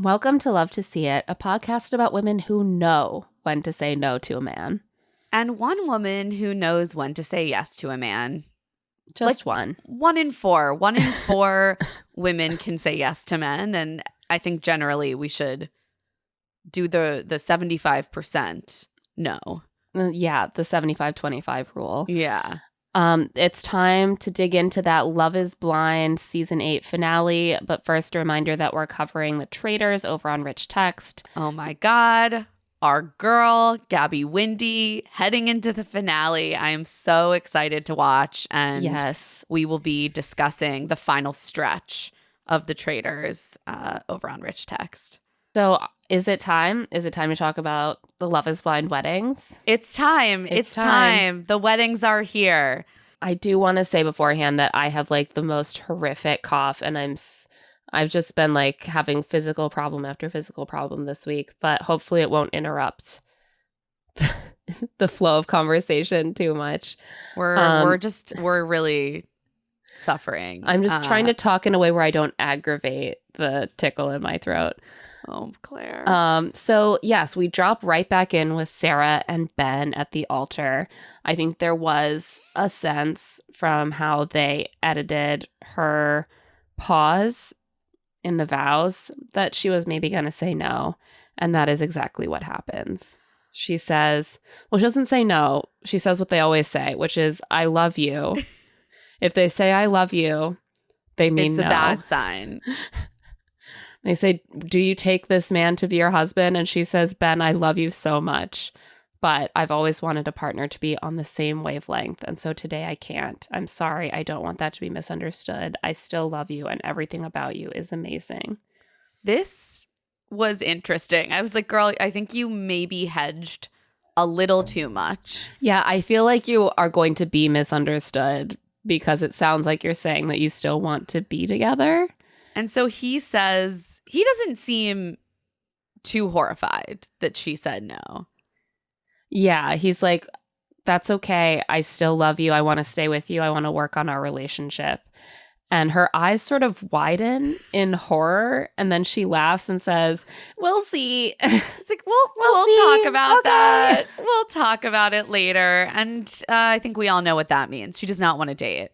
Welcome to Love to See It, a podcast about women who know when to say no to a man. And one woman who knows when to say yes to a man. Just one. 1 in 4. 1 in 4 women can say yes to men. And I think generally we should do the 75% no. Yeah, the 75-25 rule. Yeah. It's time to dig into that Love is Blind season 8 finale. But first, a reminder that we're covering The Traitors over on Rich Text. Oh my God. Our girl, Gabby Windey, heading into the finale. I am so excited to watch. And yes, we will be discussing the final stretch of The Traitors over on Rich Text. So is it time? Is it time to talk about the Love is Blind weddings? It's time. It's time. The weddings are here. I do want to say beforehand that I have like the most horrific cough, and I've just been like having physical problem after physical problem this week, but hopefully it won't interrupt the flow of conversation too much. We're really suffering. I'm just trying to talk in a way where I don't aggravate the tickle in my throat. Oh, Claire. So yes, we drop right back in with Sara and Ben at the altar. I think there was a sense from how they edited her pause in the vows that she was maybe going to say no. And that is exactly what happens. She says, well, she doesn't say no. She says what they always say, which is, I love you. If they say I love you, they mean no. It's a bad sign. They say, do you take this man to be your husband? And she says, Ben, I love you so much, but I've always wanted a partner to be on the same wavelength. And so today I can't. I'm sorry. I don't want that to be misunderstood. I still love you and everything about you is amazing. This was interesting. I was like, girl, I think you maybe hedged a little too much. Yeah, I feel like you are going to be misunderstood because it sounds like you're saying that you still want to be together. And so he says, he doesn't seem too horrified that she said no. Yeah, he's like, that's okay. I still love you. I want to stay with you. I want to work on our relationship. And her eyes sort of widen in horror. And then she laughs and says, we'll see. She's like, we'll talk about that. We'll talk about it later. And I think we all know what that means. She does not want to date.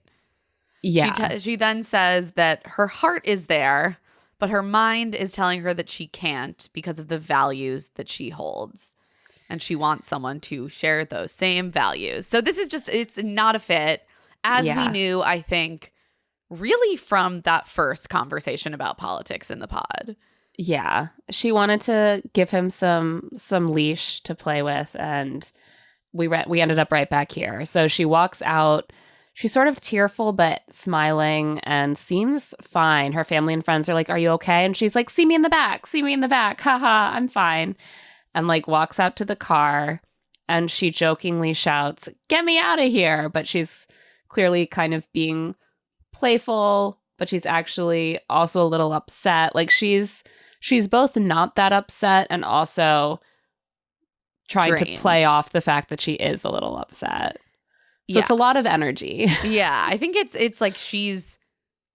Yeah. She then says that her heart is there, but her mind is telling her that she can't because of the values that she holds. And she wants someone to share those same values. So this is just, it's not a fit. As we knew, I think, really from that first conversation about politics in the pod. Yeah. She wanted to give him some leash to play with, and we ended up right back here. So she walks out. She's sort of tearful but smiling and seems fine. Her family and friends are like, are you okay? And she's like, see me in the back. See me in the back. Haha, I'm fine. And like walks out to the car, and she jokingly shouts, get me out of here. But she's clearly kind of being playful, but she's actually also a little upset. Like she's both not that upset and also trying to play off the fact that she is a little upset. So it's a lot of energy. Yeah, I think it's like she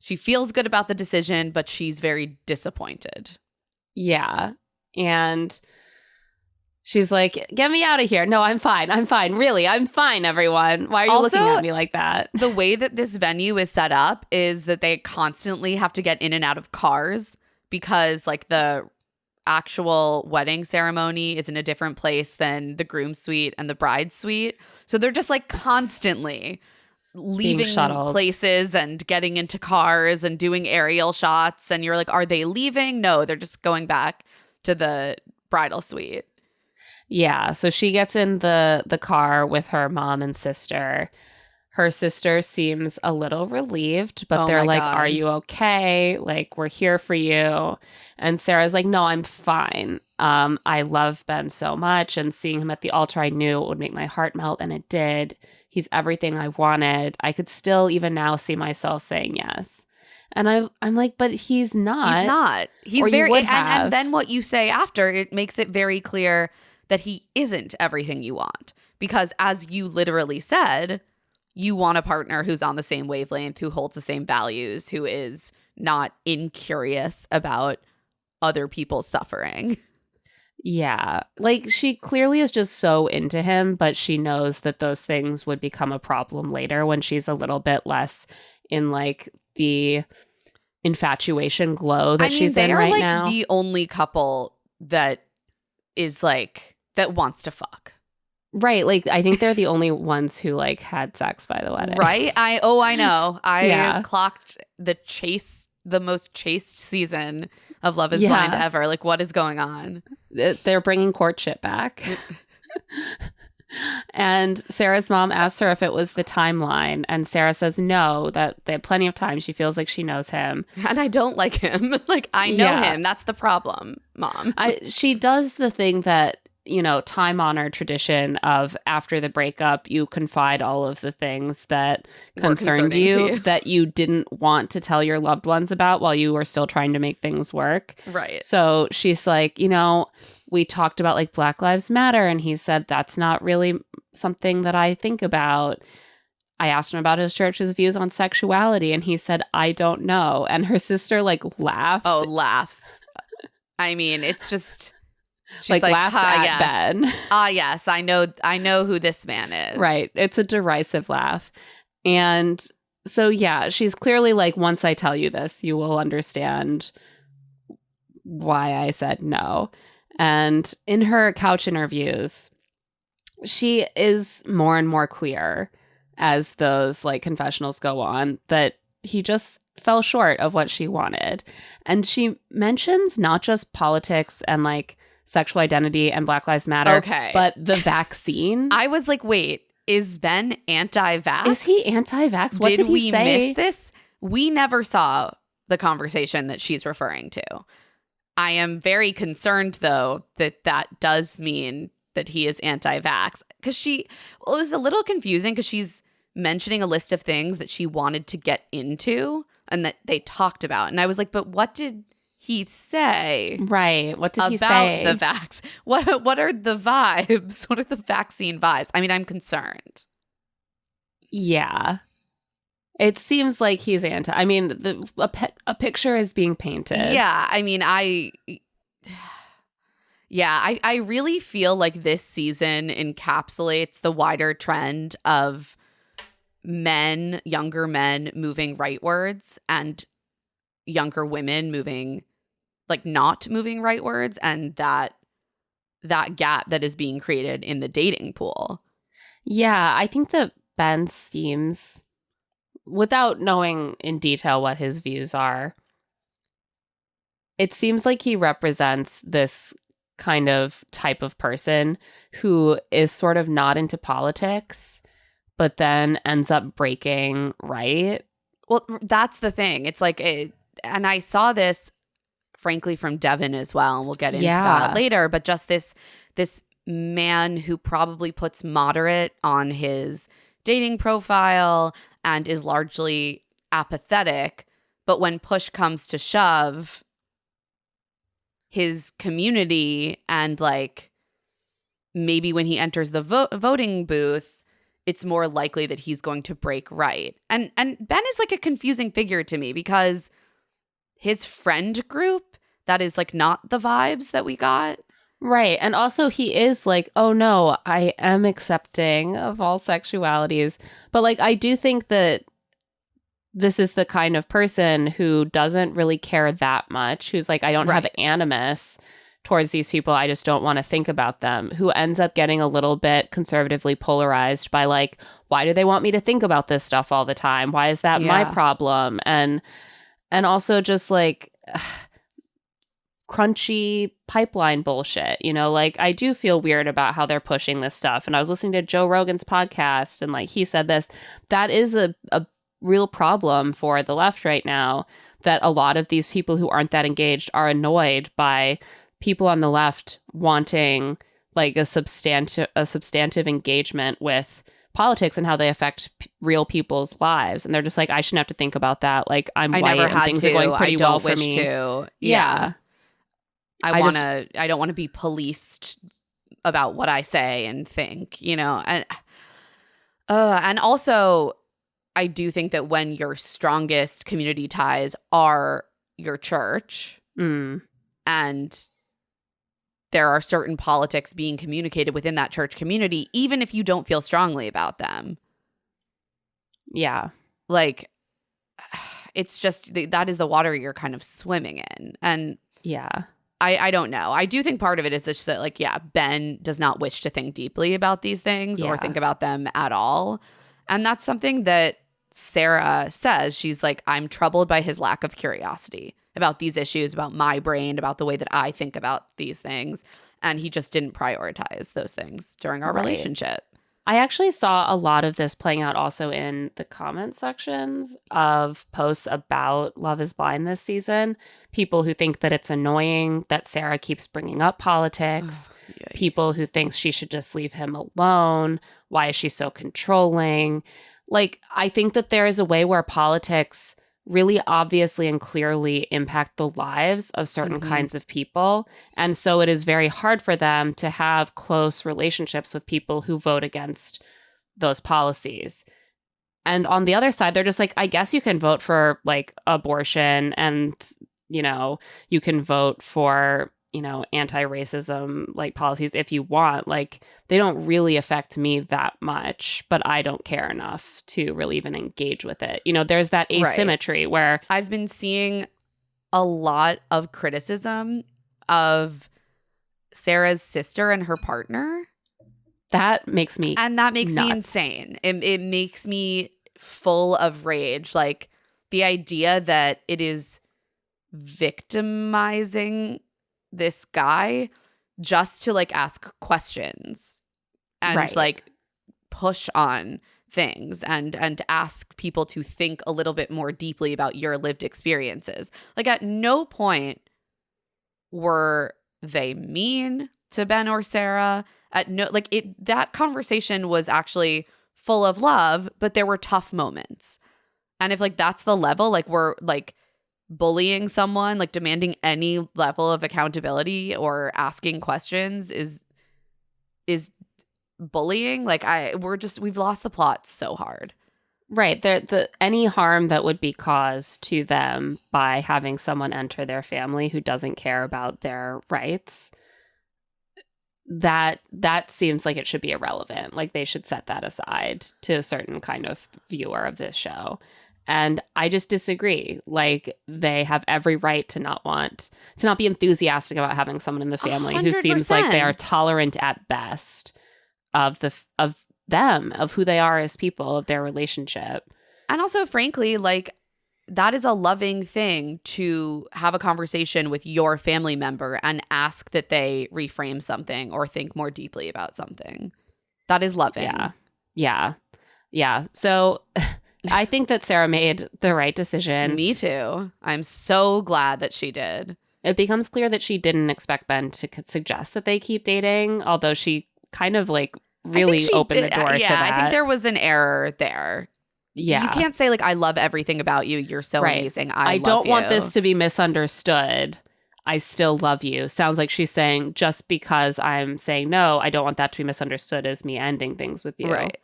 feels good about the decision, but she's very disappointed. Yeah. And she's like, get me out of here. No, I'm fine. I'm fine. Really, I'm fine, everyone. Why are you looking at me like that? The way that this venue is set up is that they constantly have to get in and out of cars because like the actual wedding ceremony is in a different place than the groom suite and the bride suite. So they're just like constantly leaving places and getting into cars and doing aerial shots. And you're like, are they leaving? No, they're just going back to the bridal suite. Yeah. So she gets in the car with her mom and sister. Her sister seems a little relieved, but they're like, are you okay? Like, we're here for you. And Sarah's like, no, I'm fine. I love Ben so much. And seeing him at the altar, I knew it would make my heart melt. And it did. He's everything I wanted. I could still even now see myself saying yes. And I'm like, but he's not. He's not. He's very, and then what you say after, it makes it very clear that he isn't everything you want. Because as you literally said, you want a partner who's on the same wavelength, who holds the same values, who is not incurious about other people's suffering. Yeah. Like, she clearly is just so into him, but she knows that those things would become a problem later when she's a little bit less in, like, the infatuation glow that she's they in are right like now. the only couple that is like that wants to fuck. Right. Like, I think they're the only ones who, like, had sex by the wedding. Right? I know. Yeah. Clocked the most chaste season of Love is Blind ever. Like, what is going on? They're bringing courtship back. And Sarah's mom asks her if it was the timeline, and Sarah says no, that they have plenty of time. She feels like she knows him. And I don't like him. Like, I know him. That's the problem, Mom. She does the thing that, you know, time-honored tradition of after the breakup, you confide all of the things that concerned you that you didn't want to tell your loved ones about while you were still trying to make things work. Right. So she's like, you know, we talked about like Black Lives Matter, and he said that's not really something that I think about. I asked him about his church's views on sexuality, and he said, I don't know. And her sister like laughs. Oh, laughs. I mean, it's just... She's like laughs at yes. Ben. Yes, I know who this man is. Right. It's a derisive laugh. And so, yeah, she's clearly like, once I tell you this, you will understand why I said no. And in her couch interviews, she is more and more clear as those like confessionals go on that he just fell short of what she wanted. And she mentions not just politics and like sexual identity and Black Lives Matter, but the vaccine. I was like, wait, is Ben anti-vax? Is he anti-vax? What did he say? Miss this? We never saw the conversation that she's referring to. I am very concerned, though, that does mean that he is anti-vax. Because it was a little confusing because she's mentioning a list of things that she wanted to get into and that they talked about. And I was like, but what did he say? Right. What did he say? About the vax? What are the vibes? What are the vaccine vibes? I mean, I'm concerned. Yeah. It seems like he's anti. I mean, a picture is being painted. Yeah. I mean, I really feel like this season encapsulates the wider trend of younger men moving rightwards and younger women moving not moving rightwards, and that gap that is being created in the dating pool. Yeah, I think that Ben seems, without knowing in detail what his views are, it seems like he represents this kind of type of person who is sort of not into politics, but then ends up breaking right. Well, that's the thing. It's like, and I saw this, frankly, from Devin as well, and we'll get into that later, but just this man who probably puts moderate on his dating profile and is largely apathetic, but when push comes to shove, his community and like maybe when he enters the voting booth, it's more likely that he's going to break right. And Ben is like a confusing figure to me because his friend group, that is like not the vibes that we got. Right. And also he is like, oh no, I am accepting of all sexualities. But like, I do think that this is the kind of person who doesn't really care that much, who's like, I don't have animus towards these people. I just don't want to think about them, who ends up getting a little bit conservatively polarized by like, why do they want me to think about this stuff all the time? Why is that my problem? And also just like crunchy pipeline bullshit, you know, like I do feel weird about how they're pushing this stuff. And I was listening to Joe Rogan's podcast and like he said this, that is a real problem for the left right now, that a lot of these people who aren't that engaged are annoyed by people on the left wanting like a substantive engagement with politics and how they affect real people's lives. And they're just like, I shouldn't have to think about that. Like I'm white and things are going pretty well for me. Yeah. I don't want to be policed about what I say and think, you know. And also I do think that when your strongest community ties are your church, and there are certain politics being communicated within that church community, even if you don't feel strongly about them. Yeah. Like, it's just that is the water you're kind of swimming in. And yeah, I don't know. I do think part of it is just that, like, yeah, Ben does not wish to think deeply about these things or think about them at all. And that's something that Sara says. She's like, I'm troubled by his lack of curiosity about these issues, about my brain, about the way that I think about these things. And he just didn't prioritize those things during our relationship. I actually saw a lot of this playing out also in the comment sections of posts about Love is Blind this season. People who think that it's annoying that Sara keeps bringing up politics. People who think she should just leave him alone. Why is she so controlling? Like, I think that there is a way where politics really obviously and clearly impact the lives of certain kinds of people. And so it is very hard for them to have close relationships with people who vote against those policies. And on the other side, they're just like, I guess you can vote for like abortion and, you know, you can vote for, you know, anti-racism like policies if you want. Like, they don't really affect me that much, but I don't care enough to really even engage with it. You know, there's that asymmetry where I've been seeing a lot of criticism of Sarah's sister and her partner. That makes me And that makes nuts. me insane. It makes me full of rage. Like, the idea that it is victimizing this guy just to like ask questions and like push on things and ask people to think a little bit more deeply about your lived experiences. Like, at no point were they mean to Ben or Sara. At no, like, that conversation was actually full of love, but there were tough moments. And if like that's the level, like we're like bullying someone, like demanding any level of accountability or asking questions is bullying. Like, we've lost the plot so hard. Right. Any harm that would be caused to them by having someone enter their family who doesn't care about their rights, that seems like it should be irrelevant. Like, they should set that aside to a certain kind of viewer of this show. And I just disagree. Like, they have every right to not be enthusiastic about having someone in the family 100%. Who seems like they are tolerant at best of them, of who they are as people, of their relationship. And also, frankly, like, that is a loving thing to have a conversation with your family member and ask that they reframe something or think more deeply about something. That is loving. Yeah. So I think that Sara made the right decision. Me too. I'm so glad that she did. It becomes clear that she didn't expect Ben to suggest that they keep dating, although she kind of like really opened the door to that. Yeah, I think there was an error there. Yeah. You can't say like, I love everything about you. You're so amazing. I don't want this to be misunderstood. I still love you. Sounds like she's saying, just because I'm saying no, I don't want that to be misunderstood as me ending things with you. Right.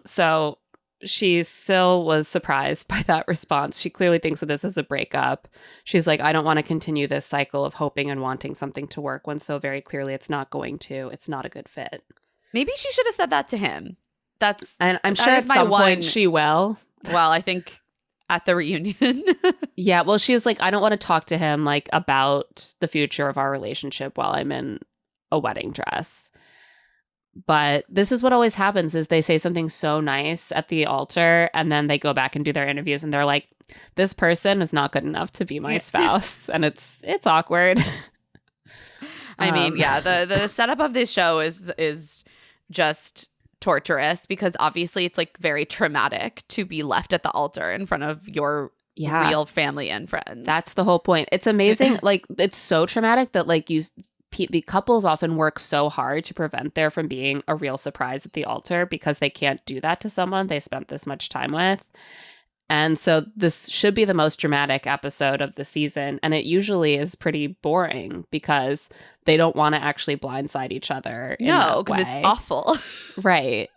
So she still was surprised by that response. She clearly thinks of this as a breakup. She's like, I don't want to continue this cycle of hoping and wanting something to work when so very clearly it's not going to. It's not a good fit. Maybe she should have said that to him. And I'm sure at some point she will. Well, I think at the reunion. Yeah, well, she's like, I don't want to talk to him like about the future of our relationship while I'm in a wedding dress. But this is what always happens is they say something so nice at the altar and then they go back and do their interviews and they're like, this person is not good enough to be my spouse. And it's awkward. I mean, yeah, the setup of this show is just torturous because obviously it's like very traumatic to be left at the altar in front of your real family and friends. That's the whole point. It's amazing. Like, it's so traumatic that like the couples often work so hard to prevent there from being a real surprise at the altar because they can't do that to someone they spent this much time with. And so this should be the most dramatic episode of the season. And it usually is pretty boring because they don't want to actually blindside each other. No, because it's awful. Right.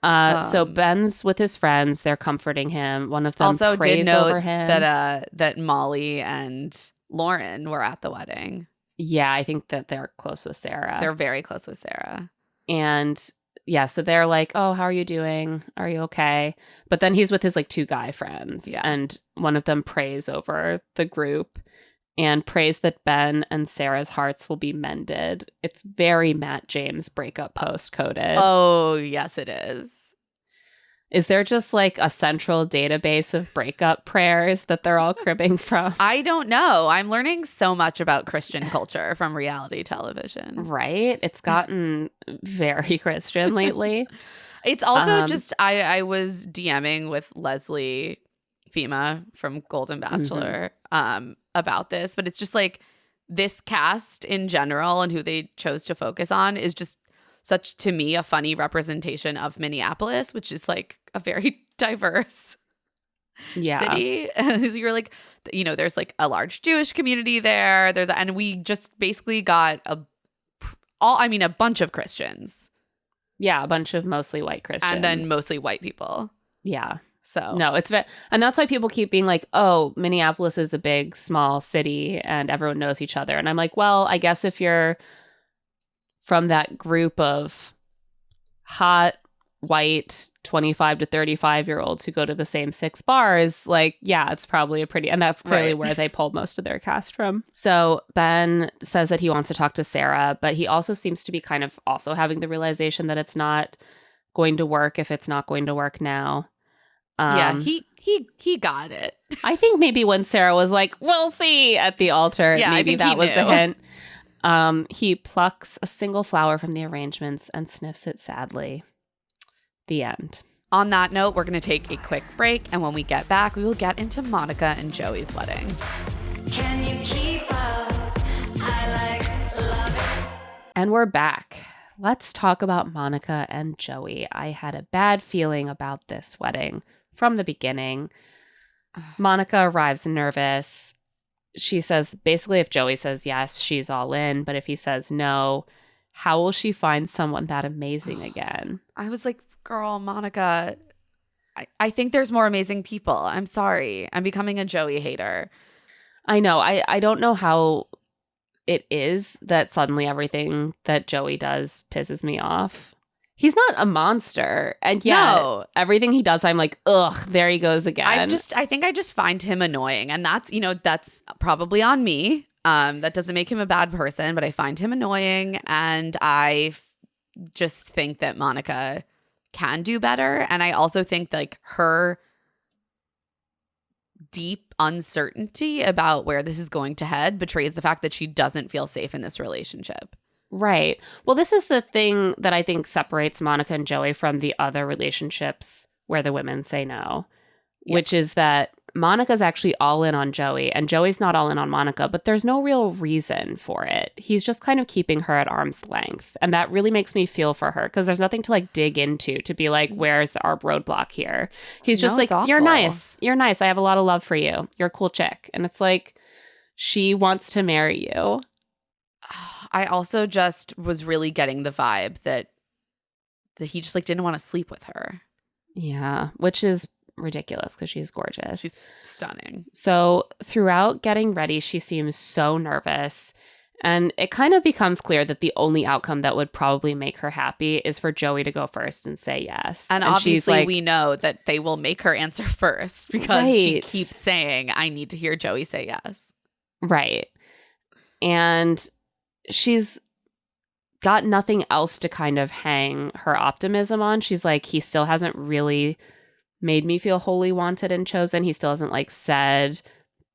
So Ben's with his friends. They're comforting him. One of them also prays did note over him. that Molly and Lauren were at the wedding. Yeah, I think that they're close with Sarah. They're very close with Sarah. And yeah, so they're like, oh, how are you doing? Are you okay? But then he's with his like 2 guy friends. Yeah. And one of them prays over the group and prays that Ben and Sarah's hearts will be mended. It's very Matt James breakup post coded. Oh, yes, it is. Is there just like a central database of breakup prayers that they're all cribbing from? I don't know. I'm learning so much about Christian culture from reality television. Right? It's gotten very Christian lately. It's also just, I was DMing with Leslie Fema from Golden Bachelor about this, but it's just like this cast in general and who they chose to focus on is just such, to me, a funny representation of Minneapolis, which is like a very diverse city. You're like, you know, there's like a large Jewish community there. And we just basically got a bunch of Christians. Yeah, a bunch of mostly white Christians. And then mostly white people. Yeah. So no, and that's why people keep being like, oh, Minneapolis is a big, small city and everyone knows each other. And I'm like, well, I guess if you're from that group of hot, white, 25 to 35-year-olds who go to the same 6 bars, like, yeah, it's probably and that's clearly where they pulled most of their cast from. So Ben says that he wants to talk to Sarah, but he also seems to be kind of also having the realization that it's not going to work if it's not going to work now. Yeah, he got it. I think maybe when Sarah was like, we'll see at the altar, maybe that was the hint. He plucks a single flower from the arrangements and sniffs it sadly. The end. On that note, we're going to take a quick break, and when we get back, we will get into Monica and Joey's wedding. Can you keep up? Love it. And we're back. Let's talk about Monica and Joey. I had a bad feeling about this wedding from the beginning. Monica arrives nervous. She says, basically, if Joey says yes, she's all in. But if he says no, how will she find someone that amazing again? I was like, girl, Monica, I think there's more amazing people. I'm sorry. I'm becoming a Joey hater. I know. I don't know how it is that suddenly everything that Joey does pisses me off. He's not a monster. And yet, everything he does, I'm like, ugh, there he goes again. I think I just find him annoying. And that's probably on me. That doesn't make him a bad person, but I find him annoying. And I just think that Monica can do better. And I also think like her deep uncertainty about where this is going to head betrays the fact that she doesn't feel safe in this relationship. Right. Well, this is the thing that I think separates Monica and Joey from the other relationships where the women say no, which is that Monica's actually all in on Joey and Joey's not all in on Monica, but there's no real reason for it. He's just kind of keeping her at arm's length. And that really makes me feel for her because there's nothing to like dig into to be like, where's our roadblock here? He's just like, you're nice. You're nice. I have a lot of love for you. You're a cool chick. And it's like, she wants to marry you. I also just was really getting the vibe that he just like didn't want to sleep with her. Yeah, which is ridiculous because she's gorgeous. She's stunning. So throughout getting ready, she seems so nervous. And it kind of becomes clear that the only outcome that would probably make her happy is for Joey to go first and say yes. And obviously we know that they will make her answer first because she keeps saying, I need to hear Joey say yes. Right. And she's got nothing else to kind of hang her optimism on. She's like, he still hasn't really made me feel wholly wanted and chosen. He still hasn't like said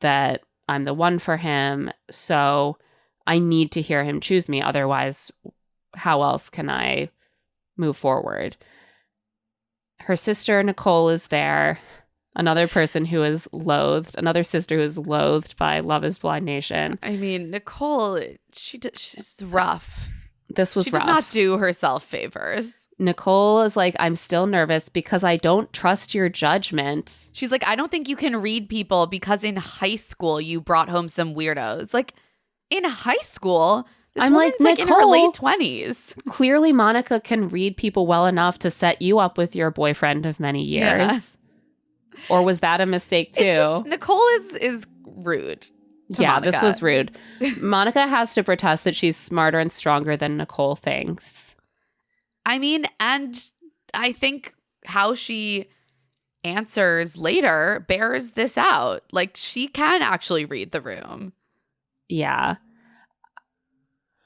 that I'm the one for him. So I need to hear him choose me. Otherwise, how else can I move forward? Her sister, Nicole, is there. Another person who is loathed. Another sister who is loathed by Love is Blind Nation. I mean, Nicole, she's rough. This was rough. She does not do herself favors. Nicole is like, I'm still nervous because I don't trust your judgment. She's like, I don't think you can read people because in high school you brought home some weirdos. Like, in high school, this woman's like in her late 20s. Clearly, Monica can read people well enough to set you up with your boyfriend of many years. Yeah. Or was that a mistake too? It's just, Nicole is rude. yeah, Monica. this was rude. Monica has to protest that she's smarter and stronger than Nicole thinks. I mean, and I think how she answers later bears this out. Like, she can actually read the room. Yeah.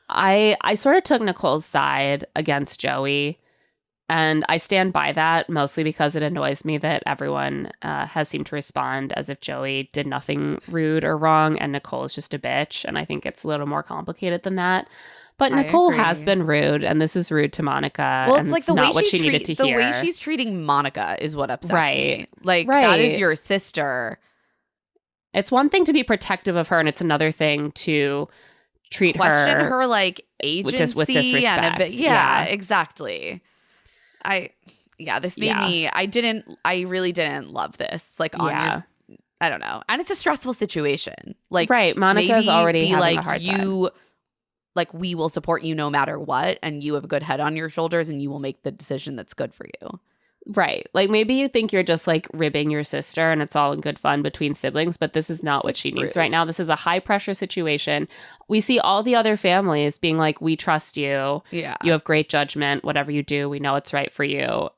I sort of took Nicole's side against Joey, and I stand by that mostly because it annoys me that everyone has seemed to respond as if Joey did nothing rude or wrong and Nicole is just a bitch, and I think it's a little more complicated than that. But I Nicole agree. has been rude, and this is rude to Monica. Well, and it's like the way not what she needed to the hear. way she's treating Monica is what upsets Right. me. Like, Right. that is your sister. It's one thing to be protective of her, and it's another thing to treat Question her. her like agency with disrespect. and a bit. Yeah. Exactly. This made Yeah. me. I really didn't love this. Like, on Yeah. your, I don't know, and it's a stressful situation. Like, Right. Monica's maybe already be having like a hard time. you. Like, we will support you no matter what, and you have a good head on your shoulders, and you will make the decision that's good for you. Right. Like, maybe you think you're just like ribbing your sister and it's all in good fun between siblings, but this is not what she needs rude. right now. This is a high pressure situation. We see all the other families being like, we trust you. Yeah. You have great judgment. Whatever you do, we know it's right for you.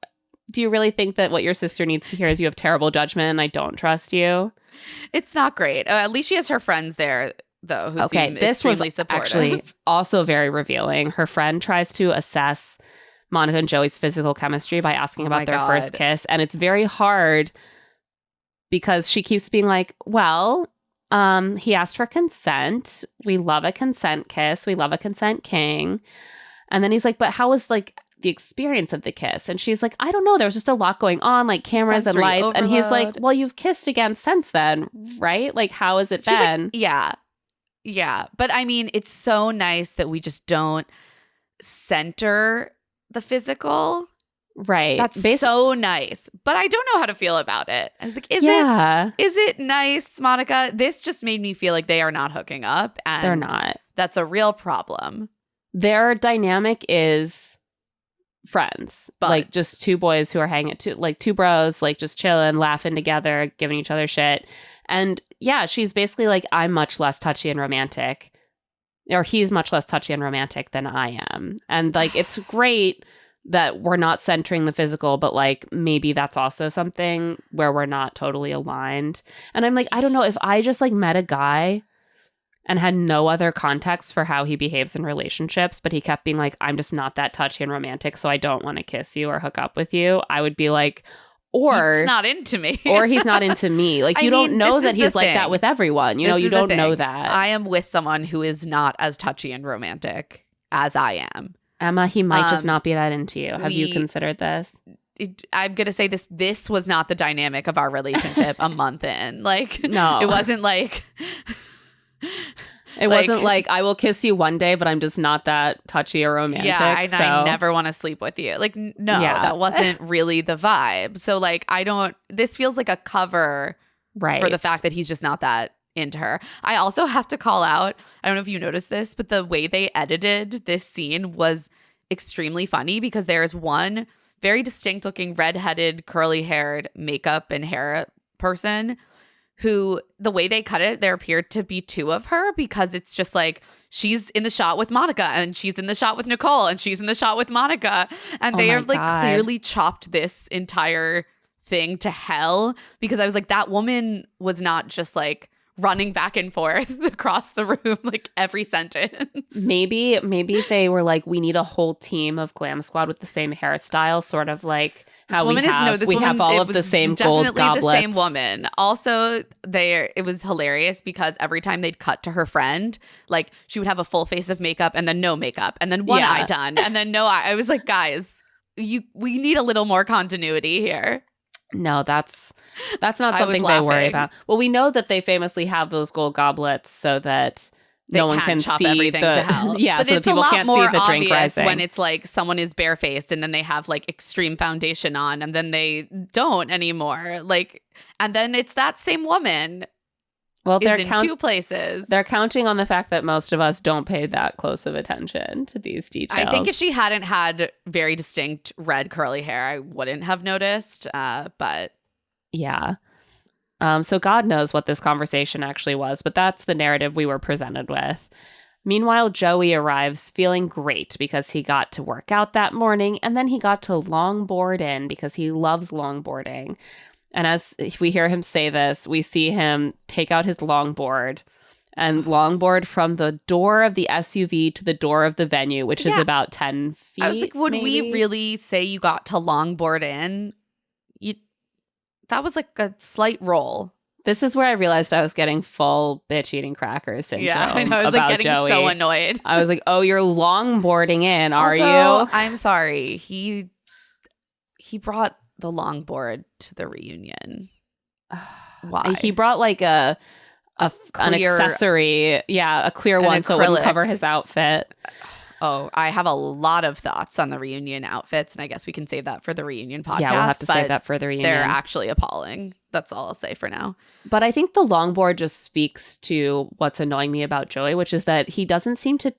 Do you really think that what your sister needs to hear is you have terrible judgment and I don't trust you? It's not great. At least she has her friends there, though, who Okay, seem this was extremely supportive. actually also very revealing. Her friend tries to assess Monica and Joey's physical chemistry by asking Oh my about their first God. kiss, and it's very hard because she keeps being like, well, he asked for consent. We love a consent kiss. We love a consent king. And then he's like, but how was like the experience of the kiss? And she's like, I don't know. There was just a lot going on, like cameras Sensory and lights. And he's like, overload. well, you've kissed again since then, right? Like, how has it She's like, been? yeah. But I mean, it's so nice that we just don't center the physical. Right. That's so nice. But I don't know how to feel about it. I was like, is it nice, Monica? This just made me feel like they are not hooking up. And They're not. That's a real problem. Their dynamic is friends, like Buds. just two boys who are hanging, two bros, like just chilling, laughing together, giving each other shit. And yeah, she's basically like, I'm much less touchy and romantic, or he's much less touchy and romantic than I am. And like, it's great that we're not centering the physical, but like maybe that's also something where we're not totally aligned. And I'm like, I don't know, if I just like met a guy and had no other context for how he behaves in relationships, but he kept being like, I'm just not that touchy and romantic, so I don't want to kiss you or hook up with you, I would be like, or he's not into me. or he's not into me. Like, I you don't mean, know this that is the he's like that thing. with everyone. You know, This you is the don't know thing. that. I am with someone who is not as touchy and romantic as I am. Emma, he might just Um, not be that into you. Have you we- considered this? I'm going to say this was not the dynamic of our relationship a month in. Like, No. it wasn't like... It like- wasn't like, I will kiss you one day, but I'm just not that touchy or romantic. Yeah, and I so- never want to sleep with you. Like, no, Yeah. that wasn't really the vibe. So, like, this feels like a cover right. for the fact that he's just not that into her. I also have to call out, I don't know if you noticed this, but the way they edited this scene was extremely funny because there is one very distinct looking redheaded, curly haired makeup and hair person who, the way they cut it, there appeared to be two of her because it's just like she's in the shot with Monica and she's in the shot with Nicole and she's in the shot with Monica. And Oh they my have like God. clearly chopped this entire thing to hell because I was like, that woman was not just like running back and forth across the room like every sentence. Maybe they were like, we need a whole team of glam squad with the same hairstyle, sort of like how we have all of the same gold definitely goblets. the same woman. Also, it was hilarious because every time they'd cut to her friend, like she would have a full face of makeup and then no makeup and then one Yeah. eye done and then no eye. I was like, guys, we need a little more continuity here. No, that's not I was something they worry laughing. about. Well, we know that they famously have those gold goblets so that They no one can chop see everything the to hell. yeah, but so that it's a people lot can't more see the drink obvious rising. when it's like someone is barefaced and then they have like extreme foundation on and then they don't anymore. Like, and then it's that same woman well, is in two places. they're counting on the fact that most of us don't pay that close of attention to these details. I think if she hadn't had very distinct red curly hair, I wouldn't have noticed. But yeah. So God knows what this conversation actually was, but that's the narrative we were presented with. Meanwhile, Joey arrives feeling great because he got to work out that morning, and then he got to longboard in because he loves longboarding. And as we hear him say this, we see him take out his longboard and longboard from the door of the SUV to the door of the venue, which is about 10 feet. I was like, would we maybe? really say you got to longboard in? That was like a slight roll. This is where I realized I was getting full bitch eating crackers syndrome. Yeah, I know. I was about like getting Joey. so annoyed. I was like, oh, you're longboarding in, are Also, you? I'm sorry. He brought the longboard to the reunion. Why? He brought like an clear- accessory. Yeah, a clear An one so it wouldn't acrylic. cover his outfit. Oh, I have a lot of thoughts on the reunion outfits, and I guess we can save that for the reunion podcast. Yeah, we'll have to but save that for the reunion. They're actually appalling. That's all I'll say for now. But I think the longboard just speaks to what's annoying me about Joey, which is that he doesn't seem to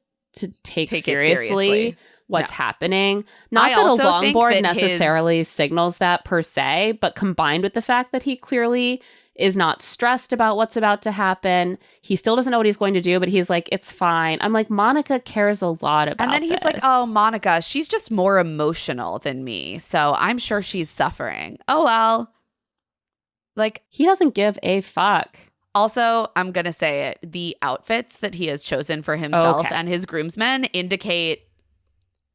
take It seriously what's No. happening. Not I that a also think longboard that necessarily signals that per se, but combined with the fact that he clearly is not stressed about what's about to happen. He still doesn't know what he's going to do, but he's like, it's fine. I'm like, Monica cares a lot about And then he's this. like, oh, Monica, she's just more emotional than me. So I'm sure she's suffering. Oh, well. Like, he doesn't give a fuck. also, I'm going to say it. The outfits that he has chosen for himself Okay. and his groomsmen indicate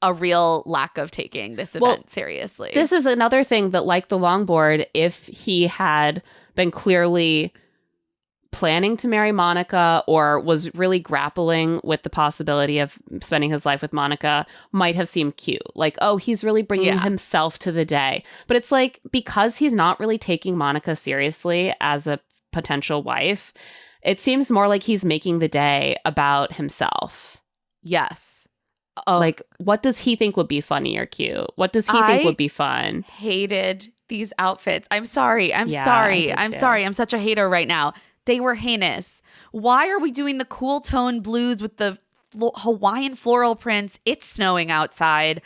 a real lack of taking this event seriously. This is another thing that, like the longboard, if he had been clearly planning to marry Monica or was really grappling with the possibility of spending his life with Monica, might have seemed cute. Like, oh, he's really bringing himself to the day. But it's like, because he's not really taking Monica seriously as a potential wife, it seems more like he's making the day about himself. Yes. Oh, Like, what does he think would be funny or cute? What does he think would be fun? hated these outfits. I'm sorry. I'm Yeah, sorry. I did I'm too. sorry. I'm such a hater right now. They were heinous. Why are we doing the cool tone blues with the Hawaiian floral prints? It's snowing outside.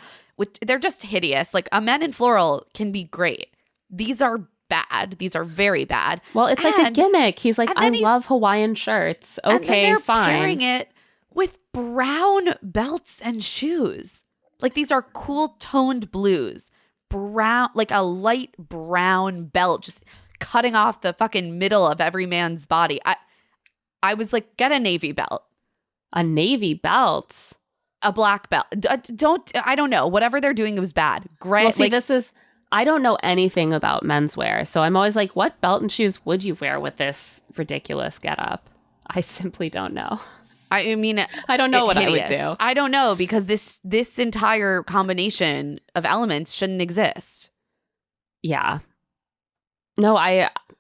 They're just hideous. Like, a men in floral can be great. These are bad. These are very bad. Well, it's like a And- gimmick. He's like, and I then he's- love Hawaiian shirts. And then Okay, they're fine. pairing it with brown belts and shoes. Like, these are cool toned blues. Brown, like a light brown belt just cutting off the fucking middle of every man's body. I was like, get a navy belt. A navy belt. A black belt. I don't know. Whatever they're doing was bad. Great. Well, see, like, this is, I don't know anything about menswear. So I'm always like, what belt and shoes would you wear with this ridiculous getup? I simply don't know. I mean, I don't know what hideous. I would do. I don't know, because this entire combination of elements shouldn't exist. Yeah. No,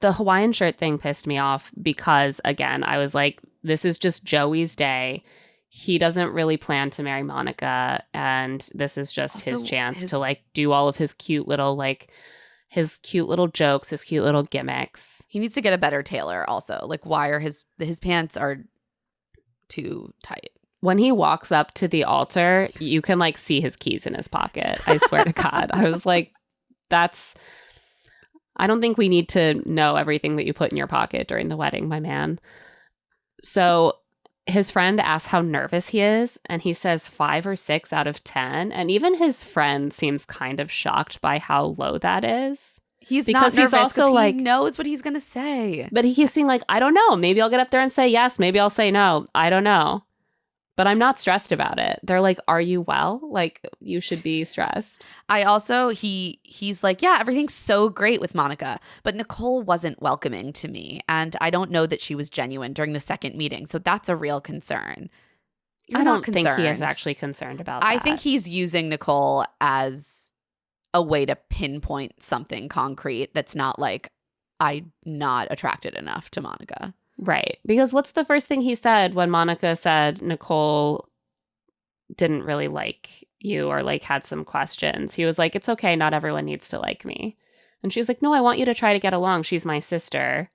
the Hawaiian shirt thing pissed me off because, again, I was like, this is just Joey's day. He doesn't really plan to marry Monica, and this is just his Also, chance to like do all of his cute little jokes, his cute little gimmicks. He needs to get a better tailor also. Like, why are his pants are too tight? When he walks up to the altar, you can like see his keys in his pocket. I swear to God. I was like, I don't think we need to know everything that you put in your pocket during the wedding, my man. So his friend asks how nervous he is, and he says 5 or 6 out of 10. And even his friend seems kind of shocked by how low that is. He's Because not he's nervous also, 'cause like- he knows what he's gonna say. But he keeps being like, I don't know. Maybe I'll get up there and say yes. Maybe I'll say no. I don't know. But I'm not stressed about it. They're like, are you well? Like, you should be stressed. I also he's like, yeah, everything's so great with Monica, but Nicole wasn't welcoming to me, and I don't know that she was genuine during the second meeting, so that's a real concern. You're I not don't think he is concerned. actually concerned about I that. think he's using Nicole as a way to pinpoint something concrete that's not like, I'm not attracted enough to Monica. Right. Because what's the first thing he said when Monica said Nicole didn't really like you or like had some questions? He was like, it's okay. Not everyone needs to like me. And she's like, no, I want you to try to get along. She's my sister.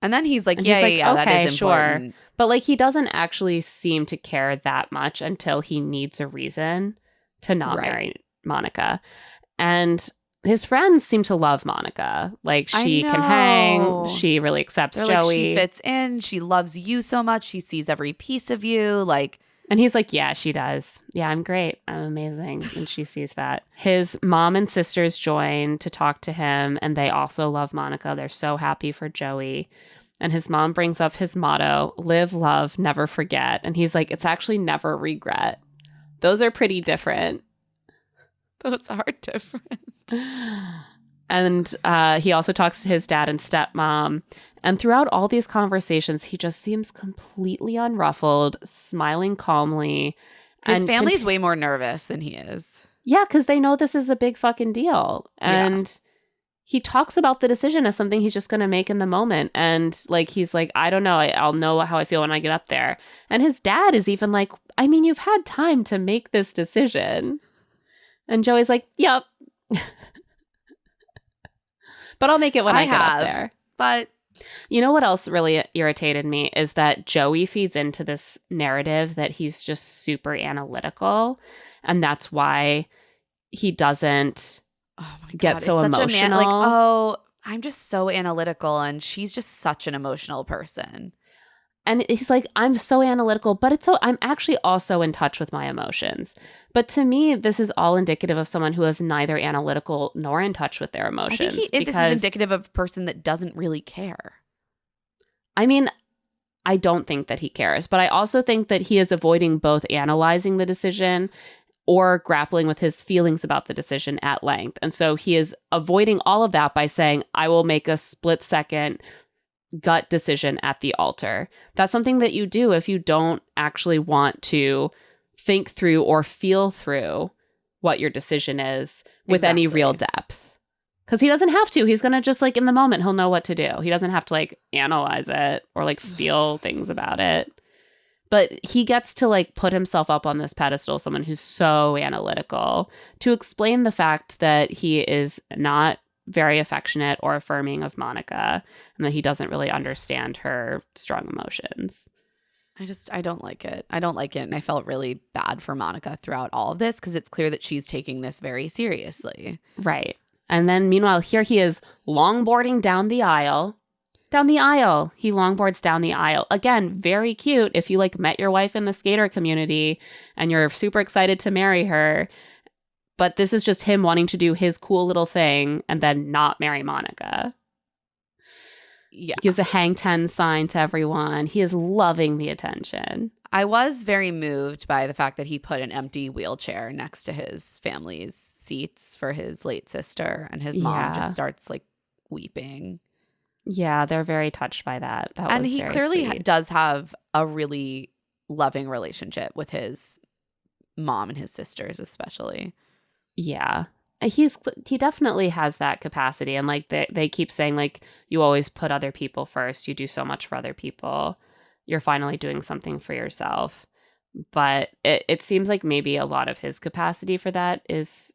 And then he's like, And yeah, he's like, yeah, that okay, is sure. important. But like, he doesn't actually seem to care that much until he needs a reason to not Right. marry Monica. And his friends seem to love Monica. Like, I she can hang. know. She really accepts They're Joey. like, she fits in. She loves you so much. She sees every piece of you. Like, And he's like, yeah, she does. Yeah, I'm great. I'm amazing. And she sees that. His mom and sisters join to talk to him, and they also love Monica. They're so happy for Joey. And his mom brings up his motto, live, love, never forget. And he's like, it's actually never regret. Those are pretty different. those are different. And he also talks to his dad and stepmom. And throughout all these conversations, he just seems completely unruffled, smiling calmly. His and family's way more nervous than he is. Yeah, because they know this is a big fucking deal. And he talks about the decision as something he's just going to make in the moment. And like, he's like, I don't know. I'll know how I feel when I get up there. And his dad is even like, I mean, you've had time to make this decision. And Joey's like, yep. But I'll make it when I get up there. But you know what else really irritated me is that Joey feeds into this narrative that he's just super analytical. And that's why he doesn't get so it's such emotional. like, oh, I'm just so analytical, and she's just such an emotional person. And he's like, I'm so analytical, but I'm actually also in touch with my emotions. But to me, this is all indicative of someone who is neither analytical nor in touch with their emotions. I think this is indicative of a person that doesn't really care. I mean, I don't think that he cares, but I also think that he is avoiding both analyzing the decision or grappling with his feelings about the decision at length. And so he is avoiding all of that by saying, I will make a split-second gut decision at the altar. That's something that you do if you don't actually want to think through or feel through what your decision is with any real depth. Because he doesn't have to. He's going to just like in the moment, he'll know what to do. He doesn't have to like analyze it or like feel things about it. But he gets to like put himself up on this pedestal, someone who's so analytical, to explain the fact that he is not very affectionate or affirming of Monica, and that he doesn't really understand her strong emotions. I don't like it. I don't like it. And I felt really bad for Monica throughout all of this because it's clear that she's taking this very seriously. Right. And then meanwhile, here he is longboarding down the aisle. Down the aisle. He longboards down the aisle. Again, very cute if you like met your wife in the skater community and you're super excited to marry her. But this is just him wanting to do his cool little thing and then not marry Monica. Yeah. He gives a hang 10 sign to everyone. He is loving the attention. I was very moved by the fact that he put an empty wheelchair next to his family's seats for his late sister, and his mom just starts like weeping. Yeah, they're very touched by that. And he clearly sweet. does have a really loving relationship with his mom and his sisters, especially. Yeah. He definitely has that capacity. And like they keep saying like, you always put other people first. You do so much for other people. You're finally doing something for yourself. But it seems like maybe a lot of his capacity for that is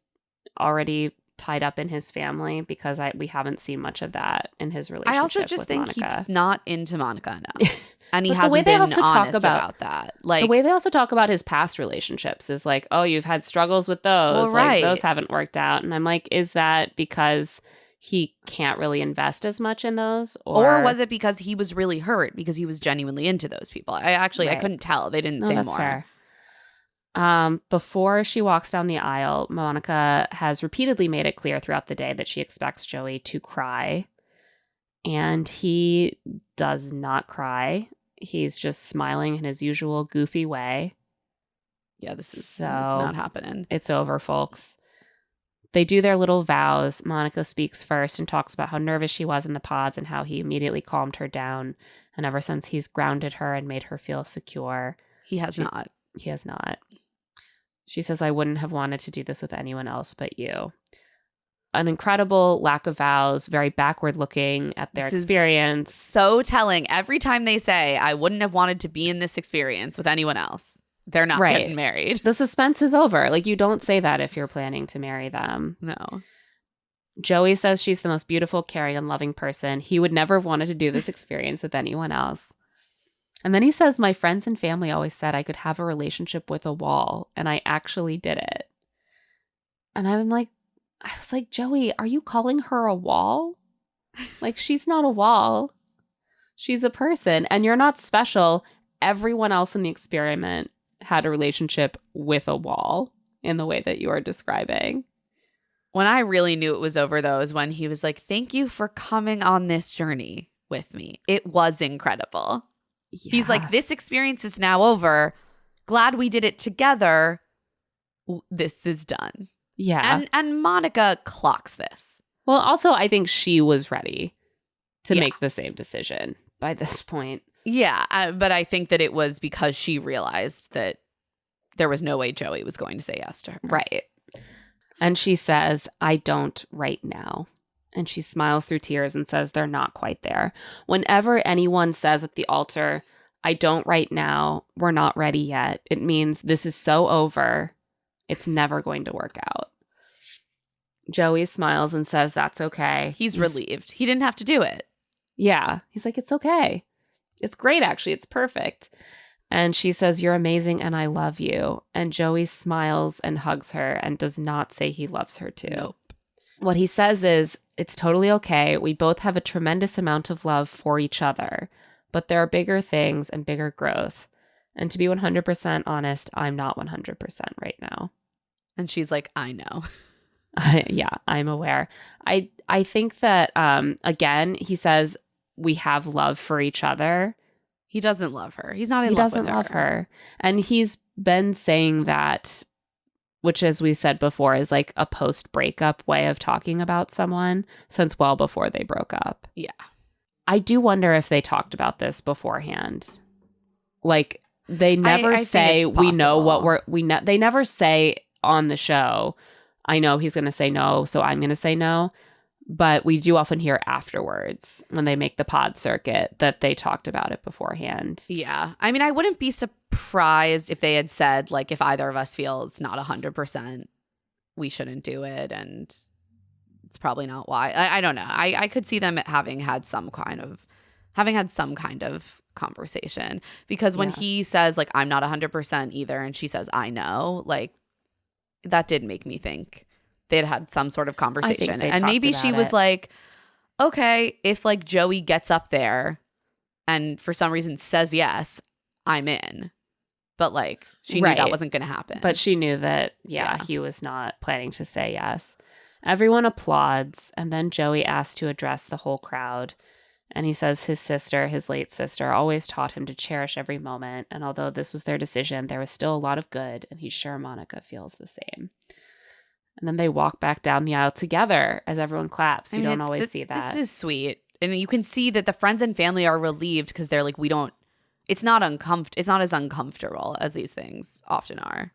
already tied up in his family, because we haven't seen much of that in his relationship. I also just with think Monica. he's not into Monica enough. And he But the way hasn't they been also talk honest about that. Like the way they also talk about his past relationships is like, oh, you've had struggles with those. Well, like, right. Those haven't worked out. And I'm like, is that because he can't really invest as much in those? Or was it because he was really hurt because he was genuinely into those people? I Right. couldn't tell. They didn't No, say that's more. fair. Before she walks down the aisle, Monica has repeatedly made it clear throughout the day that she expects Joey to cry. And he does not cry. He's just smiling in his usual goofy way. Yeah, this is it's So- not happening. It's over, folks. They do their little vows. Monica speaks first and talks about how nervous she was in the pods and how he immediately calmed her down. And ever since he's grounded her and made her feel secure, He has not. he has not. She says, I wouldn't have wanted to do this with anyone else but you. An incredible lack of vows, very backward looking at their This is experience. So telling. Every time they say, I wouldn't have wanted to be in this experience with anyone else, they're not Right. getting married. The suspense is over. Like, you don't say that if you're planning to marry them. No. Joey says she's the most beautiful, caring, and loving person. He would never have wanted to do this experience with anyone else. And then he says, my friends and family always said I could have a relationship with a wall, and I actually did it. And I'm like, I was like, Joey, are you calling her a wall? Like, she's not a wall. She's a person, and you're not special. Everyone else in the experiment had a relationship with a wall in the way that you are describing. When I really knew it was over, though, is when he was like, thank you for coming on this journey with me. It was incredible. Yeah. He's like, this experience is now over. Glad we did it together. This is done. Yeah. And Monica clocks this. Well, also, I think she was ready to Yeah. make the same decision by this point. Yeah, but I think that it was because she realized that there was no way Joey was going to say yes to her. Right. And she says, I don't right now. And she smiles through tears and says they're not quite there. Whenever anyone says at the altar, I don't right now, we're not ready yet, it means this is so over, it's never going to work out. Joey smiles and says that's okay. He's relieved. He didn't have to do it. Yeah. He's like, it's okay. It's great, actually. It's perfect. And she says, you're amazing and I love you. And Joey smiles and hugs her and does not say he loves her too. Nope. What he says is, it's totally okay. We both have a tremendous amount of love for each other, but there are bigger things and bigger growth. And to be 100% honest, I'm not 100% right now. And she's like, I know. Yeah, I'm aware. I think that, again, he says we have love for each other. He doesn't love her. He's not in He love doesn't with love her. And he's been saying that, which, as we said before, is like a post-breakup way of talking about someone since well before they broke up. Yeah. I do wonder if they talked about this beforehand. Like, they never I say, think it's we know what possible. they never say on the show, I know he's going to say no, so I'm going to say no. But we do often hear afterwards when they make the pod circuit that they talked about it beforehand. Yeah. I mean, I wouldn't be surprised if they had said, like, if either of us feels not 100%, we shouldn't do it. And it's probably not why. I don't know. I could see them having had some kind of conversation. Because when he says, like, I'm not 100% either, and she says, I know, like, that did make me think they'd had some sort of conversation. And maybe she was like, okay, if like Joey gets up there and for some reason says yes, I'm in. But like she knew that wasn't going to happen. But she knew that, he was not planning to say yes. Everyone applauds. And then Joey asks to address the whole crowd. And he says his sister, his late sister, always taught him to cherish every moment. And although this was their decision, there was still a lot of good. And he's sure Monica feels the same. And then they walk back down the aisle together as everyone claps. You don't always see that. This is sweet. And you can see that the friends and family are relieved because they're like, it's not as uncomfortable as these things often are.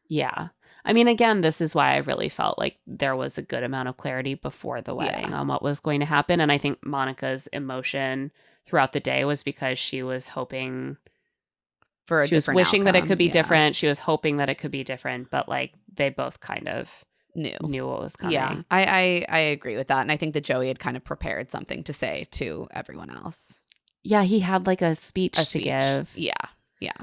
Yeah. I mean, again, this is why I really felt like there was a good amount of clarity before the wedding on what was going to happen. And I think Monica's emotion throughout the day was because she was hoping for a different wishing outcome. that it could be different. She was hoping that it could be different, but like they both kind of knew what was coming. Yeah, I agree with that. And I think that Joey had kind of prepared something to say to everyone else. Yeah, he had like a speech to give. Yeah.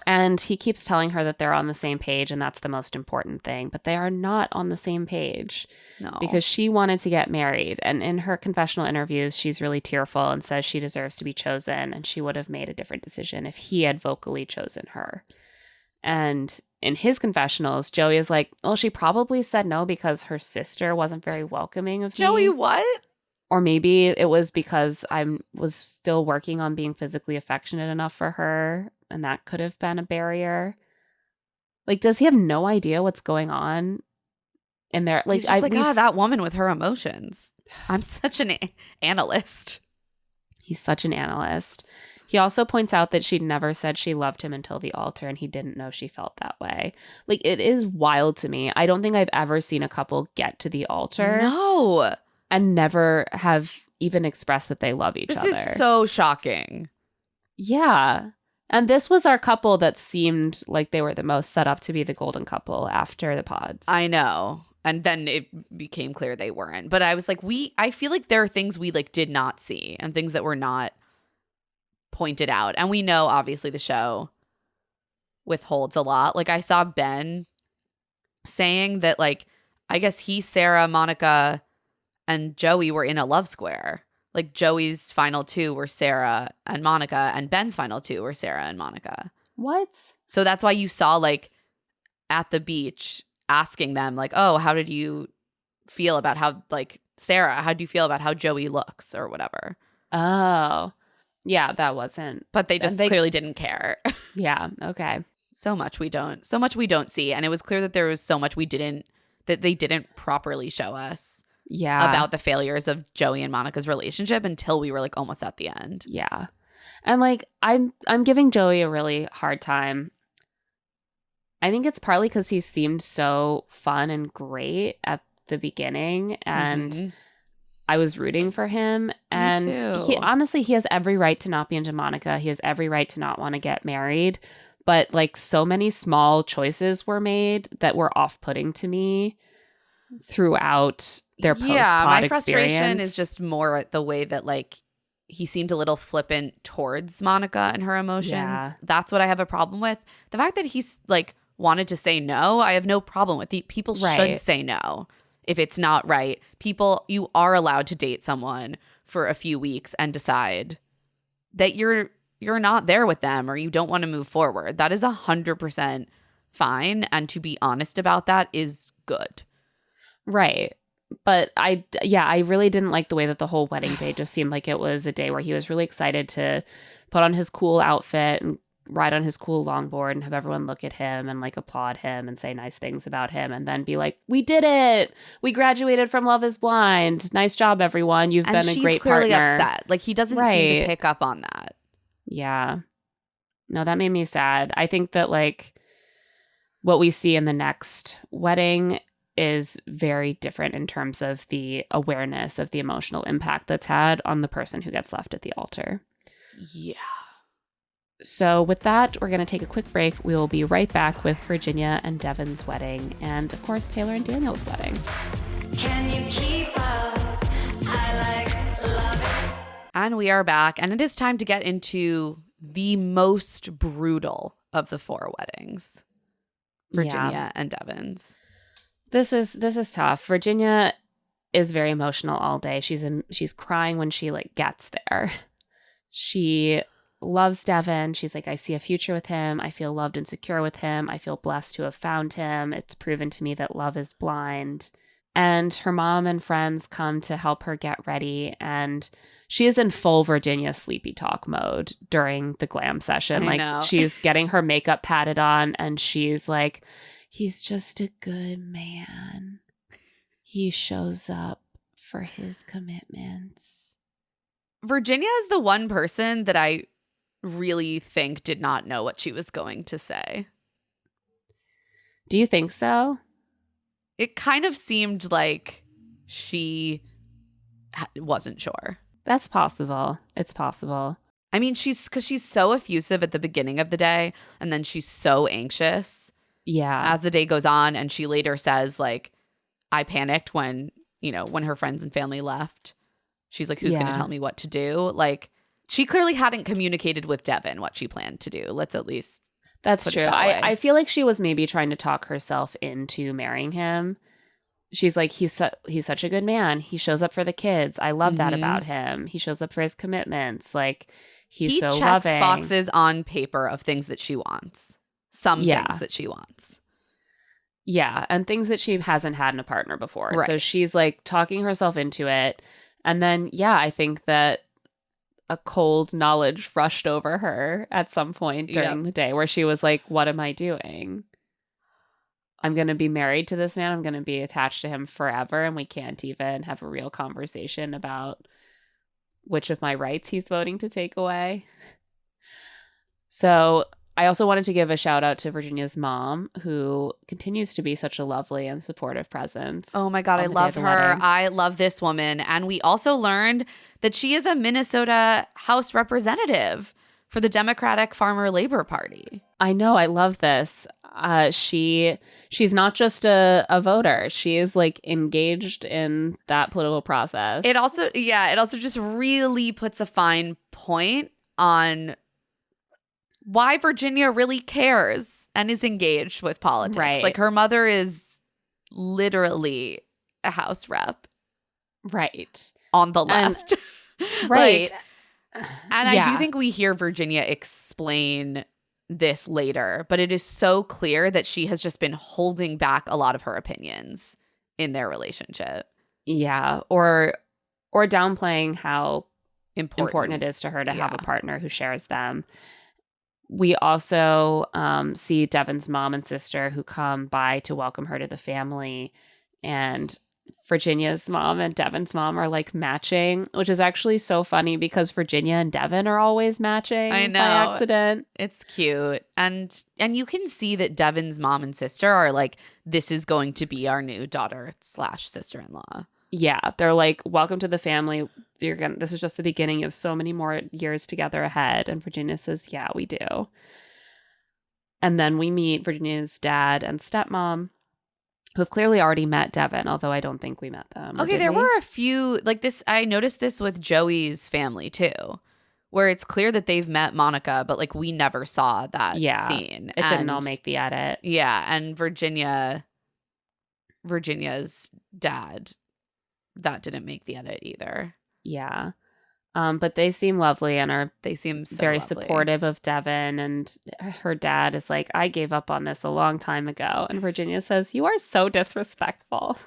And he keeps telling her that they're on the same page and that's the most important thing. But they are not on the same page. No. Because she wanted to get married. And in her confessional interviews, she's really tearful and says she deserves to be chosen. And she would have made a different decision if he had vocally chosen her. And in his confessionals, Joey is like, well, she probably said no because her sister wasn't very welcoming of Joey, me. what? Or maybe it was because I was still working on being physically affectionate enough for her. And that could have been a barrier. Like, does he have no idea what's going on in there? Like, he's just that woman with her emotions. I'm such an analyst. He's such an analyst. He also points out that she'd never said she loved him until the altar, and he didn't know she felt that way. Like, it is wild to me. I don't think I've ever seen a couple get to the altar. No. And never have even expressed that they love each other. This is so shocking. Yeah. And this was our couple that seemed like they were the most set up to be the golden couple after the pods. I know. And then it became clear they weren't. But I was like, I feel like there are things we like did not see and things that were not pointed out. And we know obviously the show withholds a lot. Like I saw Ben saying that like I guess he, Sarah, Monica, and Joey were in a love square. Like Joey's final two were Sarah and Monica, and Ben's final two were Sarah and Monica. What? So that's why you saw like at the beach asking them like, oh, how did you feel about how like Sarah, how do you feel about how Joey looks or whatever? Oh, yeah, that wasn't. But they just clearly didn't care. Yeah. Okay. So much we don't see. And it was clear that there was so much that they didn't properly show us Yeah. about the failures of Joey and Monica's relationship until we were like almost at the end. Yeah. And like I'm giving Joey a really hard time. I think it's partly because he seemed so fun and great at the beginning, and I was rooting for him. And he has every right to not be into Monica. He has every right to not want to get married. But like so many small choices were made that were off-putting to me throughout their post-pod my frustration is just more at the way that like he seemed a little flippant towards Monica and her emotions. Yeah. That's what I have a problem with. The fact that he's like wanted to say no, I have no problem with. People should say no if it's not right. You are allowed to date someone for a few weeks and decide that you're not there with them or you don't want to move forward. That is 100% fine. And to be honest about that is good. Right. But I really didn't like the way that the whole wedding day just seemed like it was a day where he was really excited to put on his cool outfit and ride on his cool longboard and have everyone look at him and like applaud him and say nice things about him and then be like, we did it. We graduated from Love is Blind. Nice job, everyone. You've been a great partner. And she's clearly upset. Like he doesn't seem to pick up on that. Yeah. No, that made me sad. I think that like what we see in the next wedding is very different in terms of the awareness of the emotional impact that's had on the person who gets left at the altar. Yeah. So with that, we're going to take a quick break. We will be right back with Virginia and Devin's wedding and, of course, Taylor and Daniel's wedding. Can you keep up? I like love it. And we are back, and it is time to get into the most brutal of the four weddings, Virginia and Devin's. This is tough. Virginia is very emotional all day. She's crying when she like gets there. She loves Devin. She's like, I see a future with him. I feel loved and secure with him. I feel blessed to have found him. It's proven to me that love is blind. And her mom and friends come to help her get ready, and she is in full Virginia sleepy talk mode during the glam session. I know. She's getting her makeup patted on, and she's like, he's just a good man. He shows up for his commitments. Virginia is the one person that I really think did not know what she was going to say. Do you think so? It kind of seemed like she wasn't sure. That's possible. It's possible. I mean, because she's so effusive at the beginning of the day, and then she's so anxious. Yeah. As the day goes on, and she later says, like, I panicked when her friends and family left. She's like, who's going to tell me what to do? Like, she clearly hadn't communicated with Devin what she planned to do. Let's at least That's true. I feel like she was maybe trying to talk herself into marrying him. She's like, he's such a good man. He shows up for the kids. I love that about him. He shows up for his commitments. Like, he so checks loving. boxes on paper of things that she wants. Some things that she wants. Yeah, and things that she hasn't had in a partner before. Right. So she's like talking herself into it. And then, I think that a cold knowledge rushed over her at some point during the day where she was like, what am I doing? I'm going to be married to this man. I'm going to be attached to him forever. And we can't even have a real conversation about which of my rights he's voting to take away. So I also wanted to give a shout out to Virginia's mom, who continues to be such a lovely and supportive presence. Oh my God, I love her. I love this woman. And we also learned that she is a Minnesota House representative for the Democratic Farmer Labor Party. I know. I love this. She's not just a voter. She is like engaged in that political process. It also just really puts a fine point on why Virginia really cares and is engaged with politics. Right. Like, her mother is literally a house rep Right. on the And- left. Right. And I do think we hear Virginia explain this later, but it is so clear that she has just been holding back a lot of her opinions in their relationship. Yeah. Or downplaying how important it Important. is to her to have Yeah. a partner who shares them. We also see Devin's mom and sister who come by to welcome her to the family. And Virginia's mom and Devin's mom are like matching, which is actually so funny because Virginia and Devin are always matching I know. by accident. It's cute. And you can see that Devin's mom and sister are like, this is going to be our new daughter/sister-in-law. Yeah, they're like, welcome to the family. This is just the beginning. You have so many more years together ahead. And Virginia says, yeah, we do. And then we meet Virginia's dad and stepmom, who have clearly already met Devin, although I don't think we met them. Okay, there were a few, like this, I noticed this with Joey's family too, where it's clear that they've met Monica, but like we never saw that scene. It didn't all make the edit. Yeah, and Virginia's dad, that didn't make the edit either. Yeah. But they seem lovely and they seem so very lovely. supportive of Devin. And her dad is like, I gave up on this a long time ago. And Virginia says, you are so disrespectful.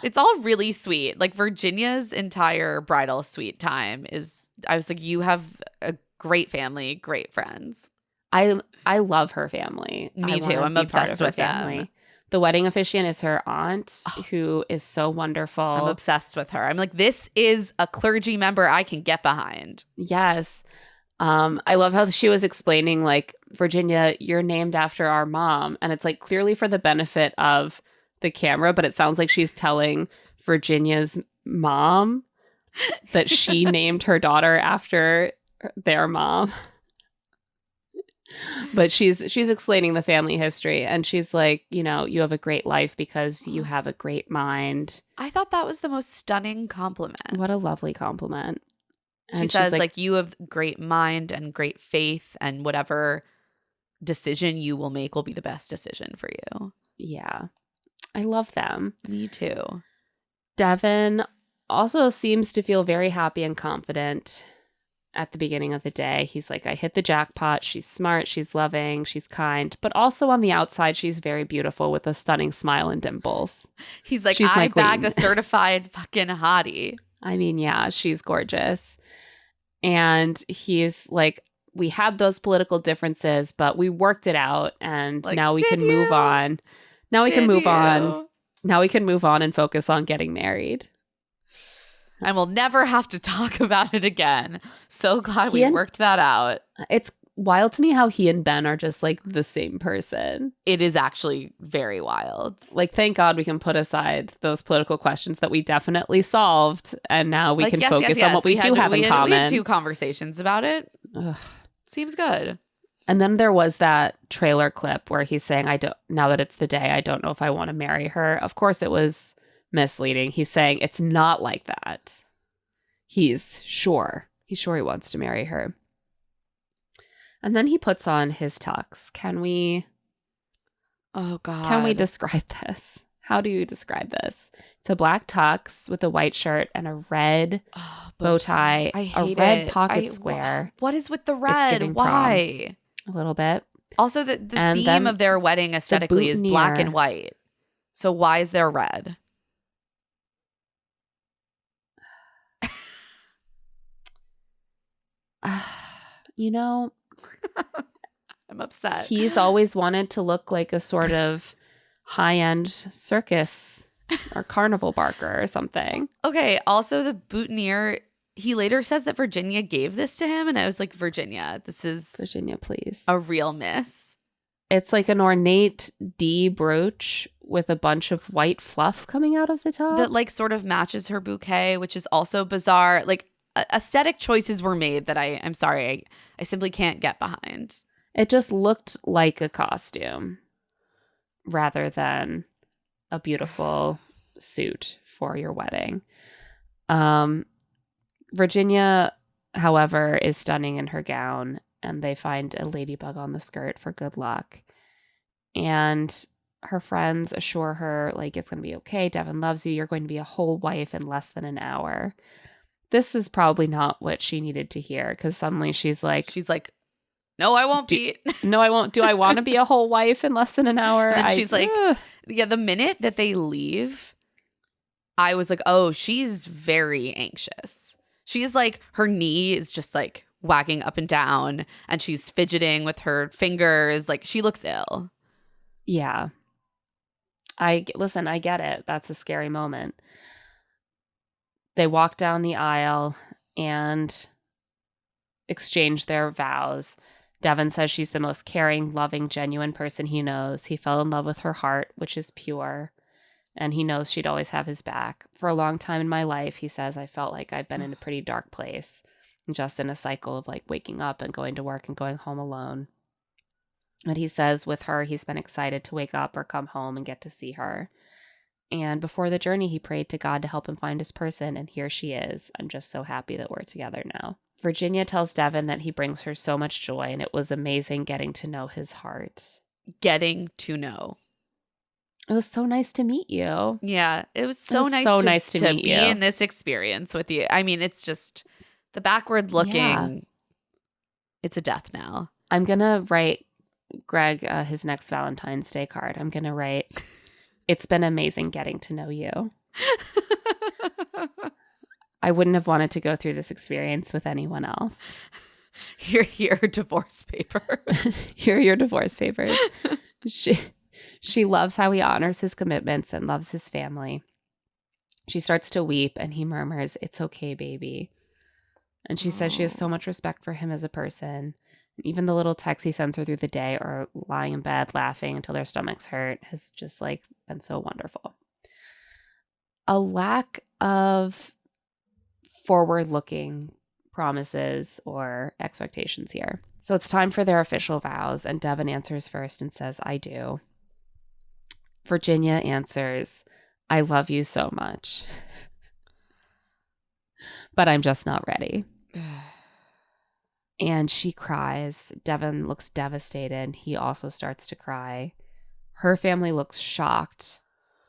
It's all really sweet. Like Virginia's entire bridal suite time is, I was like, you have a great family, great friends. I love her family. Me too. I'm obsessed with them. The wedding officiant is her aunt, who is so wonderful. I'm obsessed with her. I'm like, this is a clergy member I can get behind. Yes. I love how she was explaining, like, Virginia, you're named after our mom. And it's like clearly for the benefit of the camera, but it sounds like she's telling Virginia's mom that she named her daughter after their mom. But she's explaining the family history, and she's like, you know, you have a great life because you have a great mind. I thought that was the most stunning compliment. What a lovely compliment. She says, like, you have great mind and great faith, and whatever decision you will make will be the best decision for you. Yeah. I love them. Me too. Devin also seems to feel very happy and confident at the beginning of the day. He's like, I hit the jackpot. She's smart. She's loving. She's kind. But also on the outside, she's very beautiful with a stunning smile and dimples. He's like, she's I my bagged queen. a certified fucking hottie. I mean, yeah, she's gorgeous. And he's like, we had those political differences, but we worked it out. And Like, now we did can move you? on. Now we can Did move on. you? Now we can move on and focus on getting married. And we'll never have to talk about it again. So glad we and- worked that out. It's wild to me how he and Ben are just like the same person. It is actually very wild. Like, thank God we can put aside those political questions that we definitely solved. And now we Like, can yes, focus yes, on yes. what we do have in We common. had 2 conversations about it. Ugh. Seems good. And then there was that trailer clip where he's saying, now that it's the day, I don't know if I want to marry her. Of course, it was misleading. He's saying it's not like that. He's sure he wants to marry her. And then he puts on his tux. Can we describe this? How do you describe this? It's a black tux with a white shirt and a red bow tie, a red pocket square. What is with the red? giving Why? A little bit. Also, the And theme then of their wedding aesthetically is black boutonniere. and white. So why is there red? You know, I'm upset. he's always wanted to look like a sort of high-end circus or carnival barker or something. Okay, also the boutonniere, he later says that Virginia gave this to him, and I was like, Virginia, this is Virginia, please. a real miss. It's like an ornate D brooch with a bunch of white fluff coming out of the top. That like sort of matches her bouquet, which is also bizarre. Like aesthetic choices were made that I'm sorry, I simply can't get behind. It just looked like a costume rather than a beautiful suit for your wedding. Virginia, however, is stunning in her gown, and they find a ladybug on the skirt for good luck. And her friends assure her, like, it's going to be okay. Devin loves you. You're going to be a whole wife in less than an hour. This is probably not what she needed to hear, because suddenly she's like, no, I won't be. no, I won't. Do I want to be a whole wife in less than an hour? And she's like, yeah, the minute that they leave, I was like, oh, she's very anxious. She's like, her knee is just like wagging up and down and she's fidgeting with her fingers. Like, she looks ill. Yeah. I get it. That's a scary moment. They walk down the aisle and exchange their vows. Devin says she's the most caring, loving, genuine person he knows. He fell in love with her heart, which is pure, and he knows she'd always have his back. For a long time in my life, he says, I felt like I've been in a pretty dark place, just in a cycle of like waking up and going to work and going home alone. And he says with her, he's been excited to wake up or come home and get to see her. And before the journey, he prayed to God to help him find his person, and here she is. I'm just so happy that we're together now. Virginia tells Devin that he brings her so much joy, and it was amazing getting to know his heart. Getting to know. It was so nice to meet you. Yeah, it was so nice to meet be you. In this experience with you. I mean, it's just the backward looking. Yeah. It's a death knell. I'm going to write Greg his next Valentine's Day card. I'm going to write, it's been amazing getting to know you. I wouldn't have wanted to go through this experience with anyone else. Here are your divorce papers. Here are your divorce papers. She loves how he honors his commitments and loves his family. She starts to weep and he murmurs, it's okay, baby. And she says she has so much respect for him as a person. Even the little texts he sends her through the day or lying in bed laughing until their stomachs hurt has just like been so wonderful. A lack of forward-looking promises or expectations here. So it's time for their official vows, and Devin answers first and says, I do. Virginia answers, I love you so much. But I'm just not ready. And she cries. Devin looks devastated. He also starts to cry. Her family looks shocked.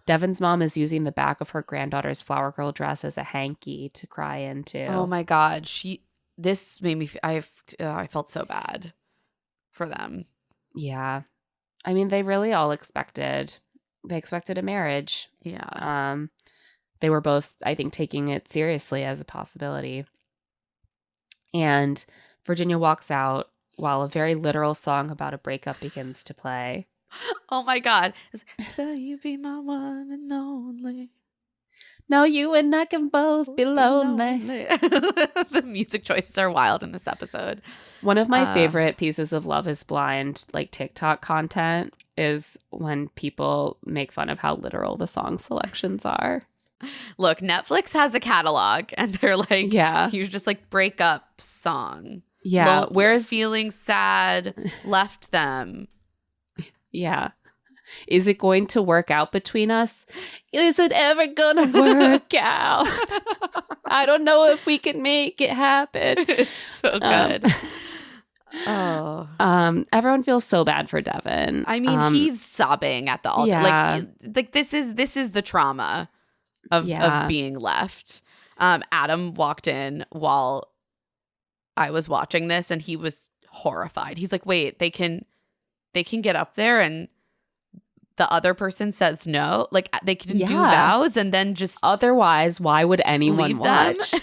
Devin's mom is using the back of her granddaughter's flower girl dress as a hanky to cry into. Oh my God. This made me, I felt so bad for them. Yeah. I mean, they really all expected a marriage. Yeah. They were both, I think, taking it seriously as a possibility. And Virginia walks out while a very literal song about a breakup begins to play. Oh my God. So you be my one and only. Now you and I can both be lonely. The music choices are wild in this episode. One of my favorite pieces of Love is Blind, like TikTok content, is when people make fun of how literal the song selections are. Look, Netflix has a catalog and they're like, yeah, you just like breakup song. Yeah. Where's feeling sad left them? Yeah. Is it going to work out between us? Is it ever gonna work out? I don't know if we can make it happen. It's so good. Everyone feels so bad for Devin. I mean, he's sobbing at the altar. Yeah. Like this is the trauma of being left. Adam walked in while I was watching this and he was horrified. He's like, wait, they can get up there and the other person says no? Like they can do vows and then just otherwise, why would anyone watch?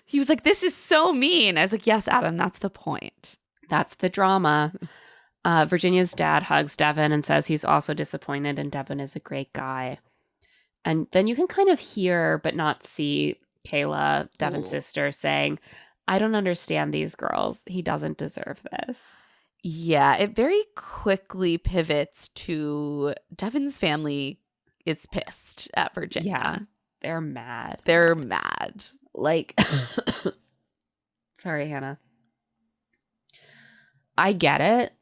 He was like, this is so mean. I was like, yes, Adam, that's the point. That's the drama. Virginia's dad hugs Devin and says he's also disappointed and Devin is a great guy. And then you can kind of hear but not see Kayla, Devin's sister, saying, I don't understand these girls. He doesn't deserve this. Yeah, it very quickly pivots to Devin's family is pissed at Virginia. Yeah, they're mad. They're mad. Like, sorry, Hannah. I get it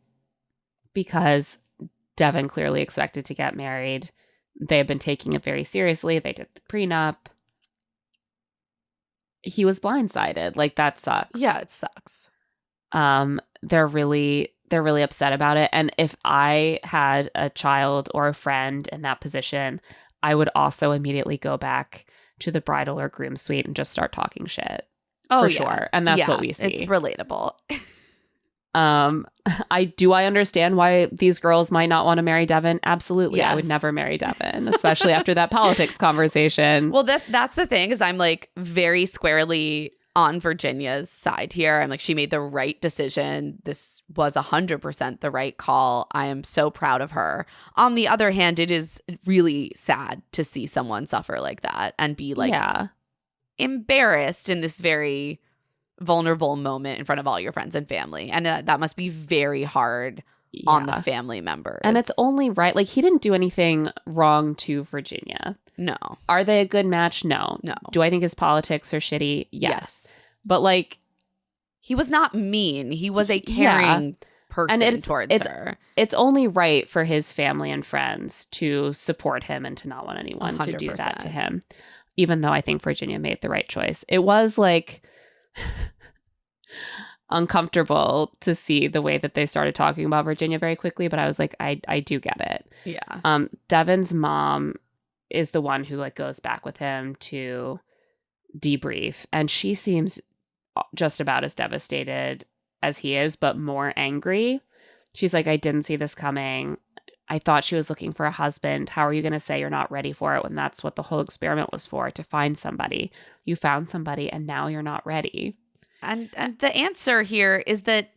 because Devin clearly expected to get married. They have been taking it very seriously. They did the prenup. He was blindsided. Like, that sucks. Yeah, it sucks. They're really they're really upset about it. And if I had a child or a friend in that position, I would also immediately go back to the bridal or groom suite and just start talking shit. For sure. And that's what we see. It's relatable. I understand why these girls might not want to marry Devin. Absolutely. I would Yes. never marry Devin, especially after that politics conversation. Well, that's the thing, is I'm like very squarely on Virginia's side here. I'm like, she made the right decision. This was 100% the right call. I am so proud of her. On the other hand, it is really sad to see someone suffer like that and be like embarrassed in this very vulnerable moment in front of all your friends and family. And that must be very hard on the family members. And it's only right. Like, he didn't do anything wrong to Virginia. No. Are they a good match? No. No. Do I think his politics are shitty? Yes. But like, he was not mean. He was a caring person towards her. It's only right for his family and friends to support him and to not want anyone 100%. to do that to him. Even though I think Virginia made the right choice. It was like uncomfortable to see the way that they started talking about Virginia very quickly, but I was like, I do get it. Yeah. Devin's mom is the one who like goes back with him to debrief, and she seems just about as devastated as he is, but more angry. She's like, I didn't see this coming. I thought she was looking for a husband. How are you going to say you're not ready for it when that's what the whole experiment was for, to find somebody? You found somebody and now you're not ready. And the answer here is that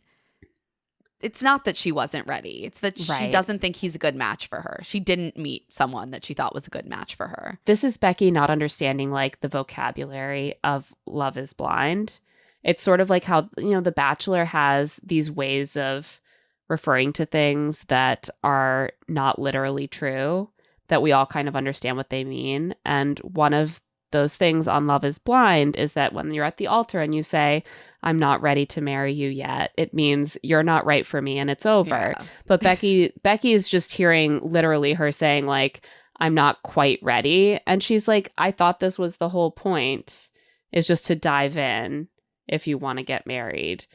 it's not that she wasn't ready. It's that she doesn't think he's a good match for her. She didn't meet someone that she thought was a good match for her. This is Becky not understanding like the vocabulary of Love is Blind. It's sort of like how, you know, The Bachelor has these ways of referring to things that are not literally true, that we all kind of understand what they mean. And one of those things on Love is Blind is that when you're at the altar and you say, I'm not ready to marry you yet, it means you're not right for me and it's over. Yeah. But Becky is just hearing literally her saying like, I'm not quite ready. And she's like, I thought this was the whole point, is just to dive in if you want to get married.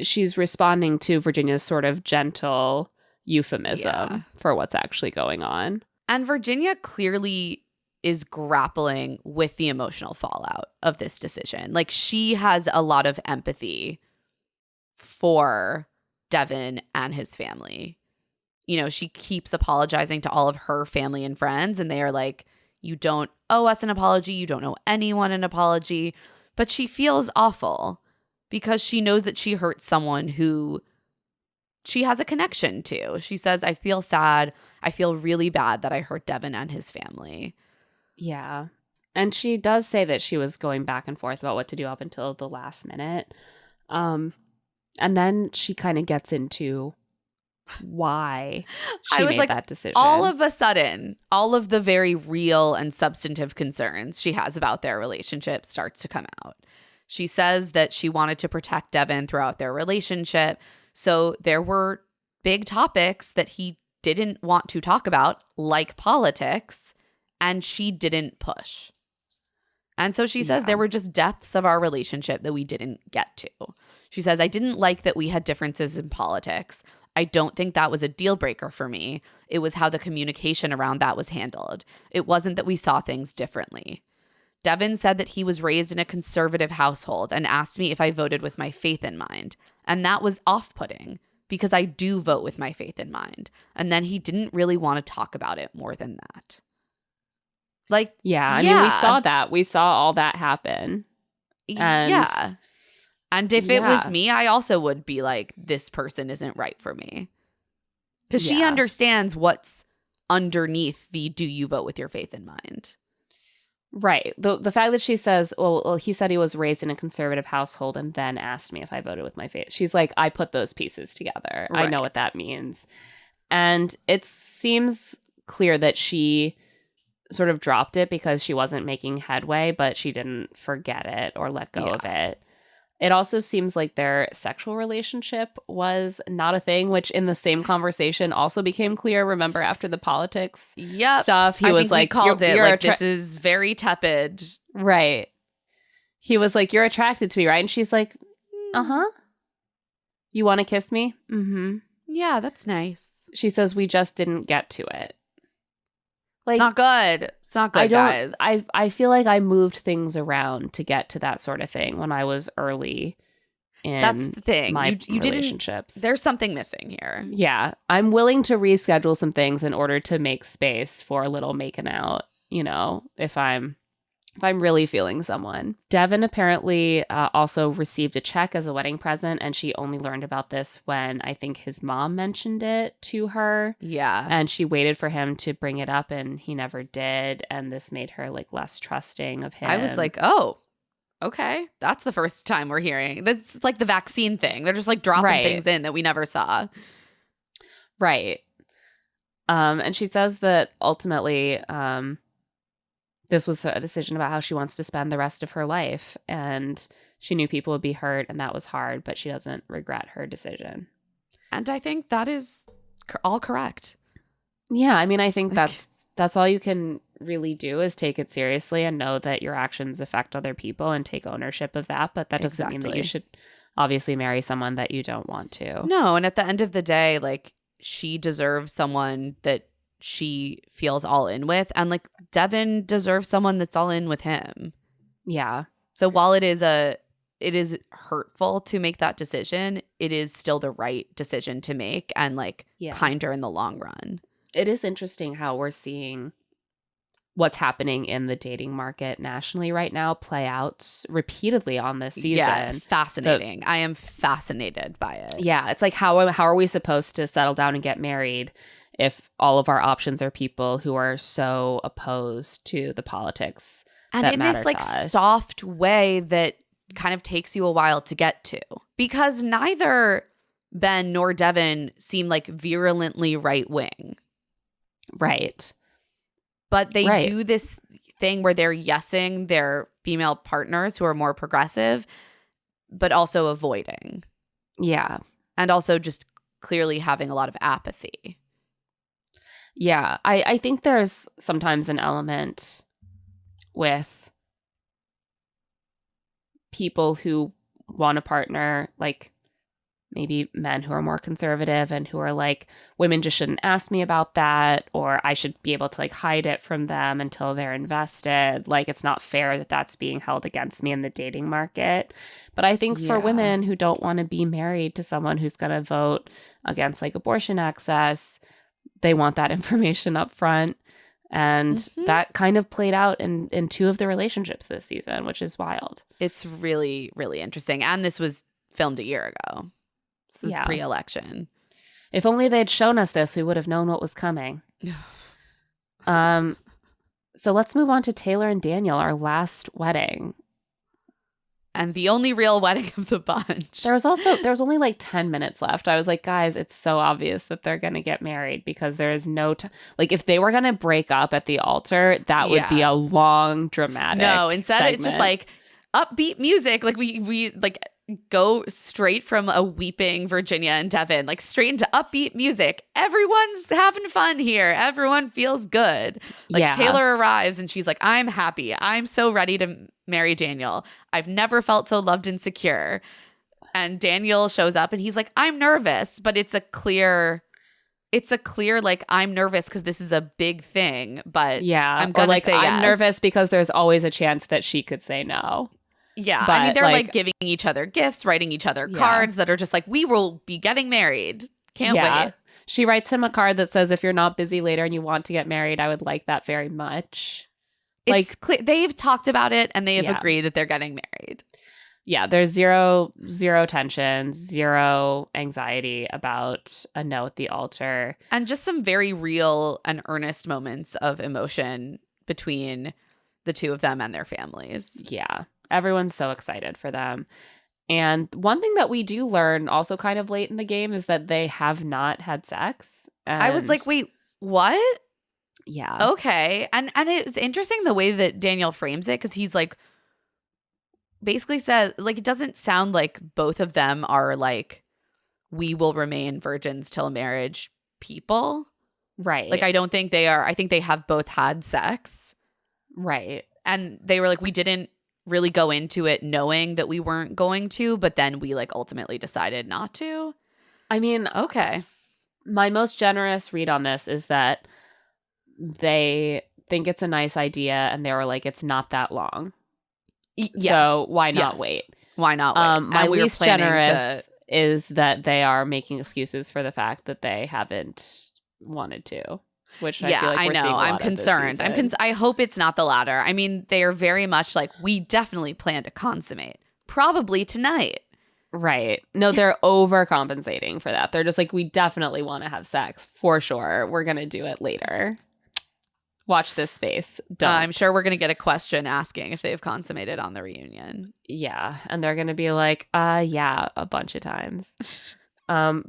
She's responding to Virginia's sort of gentle euphemism for what's actually going on. And Virginia clearly is grappling with the emotional fallout of this decision. Like, she has a lot of empathy for Devin and his family. You know, she keeps apologizing to all of her family and friends, and they are like, you don't owe us an apology. You don't owe anyone an apology. But she feels awful because she knows that she hurt someone who she has a connection to. She says, I feel sad. I feel really bad that I hurt Devin and his family. Yeah. And she does say that she was going back and forth about what to do up until the last minute. And then she kind of gets into why she made that decision. All of a sudden, all of the very real and substantive concerns she has about their relationship starts to come out. She says that she wanted to protect Devin throughout their relationship. So there were big topics that he didn't want to talk about, like politics, and she didn't push. And so she says there were just depths of our relationship that we didn't get to. She says, I didn't like that we had differences in politics. I don't think that was a deal breaker for me. It was how the communication around that was handled. It wasn't that we saw things differently. Devin said that he was raised in a conservative household and asked me if I voted with my faith in mind. And that was off-putting because I do vote with my faith in mind. And then he didn't really want to talk about it more than that. Like, I mean, we saw that. We saw all that happen. And And if it was me, I also would be like, this person isn't right for me. Because she understands what's underneath the do you vote with your faith in mind. Right. The fact that she says, well, he said he was raised in a conservative household and then asked me if I voted with my faith. She's like, I put those pieces together. Right. I know what that means. And it seems clear that she sort of dropped it because she wasn't making headway, but she didn't forget it or let go of it. It also seems like their sexual relationship was not a thing, which in the same conversation also became clear. Remember, after the politics stuff, he was like, called it like, this is very tepid. Right. He was like, you're attracted to me, right? And she's like, uh-huh. You want to kiss me? Mm-hmm. Yeah, that's nice. She says, we just didn't get to it. Like, It's not good. It's not good, guys. I feel like I moved things around to get to that sort of thing when I was early in That's the thing. my You relationships. There's something missing here. Yeah. I'm willing to reschedule some things in order to make space for a little making out, you know, if I'm really feeling someone. Devin apparently also received a check as a wedding present, and she only learned about this when I think his mom mentioned it to her. Yeah. And she waited for him to bring it up, and he never did. And this made her like less trusting of him. I was like, oh, okay. That's the first time we're hearing. This is like the vaccine thing. They're just like dropping things in that we never saw. Right. And she says that ultimately, this was a decision about how she wants to spend the rest of her life. And she knew people would be hurt, and that was hard, but she doesn't regret her decision. And I think that is all correct. Yeah, I mean, I think that's all you can really do is take it seriously and know that your actions affect other people and take ownership of that. But that doesn't mean that you should obviously marry someone that you don't want to. No, and at the end of the day, like, she deserves someone that she feels all in with, and like Devin deserves someone that's all in with him. Yeah. So while it is hurtful to make that decision, it is still the right decision to make, and like kinder in the long run. It is interesting how we're seeing what's happening in the dating market nationally right now play out repeatedly on this season. Yeah, fascinating. I am fascinated by it. Yeah, it's like how are we supposed to settle down and get married if all of our options are people who are so opposed to the politics and that in matter this like to us. soft way that kind of takes you a while to get to, because neither Ben nor Devin seem like virulently right wing. Right. But they do this thing where they're yesing their female partners who are more progressive, but also avoiding. Yeah. And also just clearly having a lot of apathy. Yeah. I think there's sometimes an element with people who want a partner, like maybe men who are more conservative and who are like, women just shouldn't ask me about that, or I should be able to like hide it from them until they're invested. Like, it's not fair that that's being held against me in the dating market. But I think for women who don't want to be married to someone who's going to vote against like abortion access, they want that information up front. And that kind of played out in two of the relationships this season, which is wild. It's really, really interesting. And this was filmed a year ago. This is pre-election. If only they'd shown us this, we would have known what was coming. So let's move on to Taylor and Daniel, our last wedding. And the only real wedding of the bunch. There was only like 10 minutes left. I was like, guys, it's so obvious that they're going to get married because there is no like if they were going to break up at the altar, that would be a long dramatic instead segment. It's just like upbeat music. Like we like go straight from a weeping Virginia and Devin, like straight into upbeat music. Everyone's having fun here. Everyone feels good. Like Taylor arrives and she's like, I'm happy. I'm so ready to marry Daniel. I've never felt so loved and secure. And Daniel shows up and he's like, I'm nervous, but it's a clear like, I'm nervous because this is a big thing, but I'm gonna like, say I'm yes. nervous because there's always a chance that she could say no. Yeah, but I mean, they're like giving each other gifts, writing each other cards that are just like, we will be getting married. Can't wait. She writes him a card that says, if you're not busy later and you want to get married, I would like that very much. It's clear they've talked about it and they have agreed that they're getting married. Yeah, there's zero tension, zero anxiety about a no at the altar. And just some very real and earnest moments of emotion between the two of them and their families. Yeah. Everyone's so excited for them. And one thing that we do learn also kind of late in the game is that they have not had sex. I was like, wait, what? Yeah. Okay. And it was interesting the way that Daniel frames it, because he's like, basically says, like, it doesn't sound like both of them are like, we will remain virgins till marriage people. Right. Like, I don't think they are. I think they have both had sex. Right. And they were like, we didn't really go into it knowing that we weren't going to, but then we like ultimately decided not to. I mean, Okay. my most generous read on this is that they think it's a nice idea and they were like, it's not that long. Yes. So why not Yes. wait? Why not wait? My And we were least planning generous is that they are making excuses for the fact that they haven't wanted to, which I feel like we're seeing a lot I'm of this concerned. season. I hope it's not the latter. I mean, they are very much like, we definitely plan to consummate. Probably tonight. Right. No, they're overcompensating for that. They're just like, we definitely want to have sex for sure. We're going to do it later. Watch this space. Don't. I'm sure we're going to get a question asking if they've consummated on the reunion. Yeah. And they're going to be like, yeah, a bunch of times.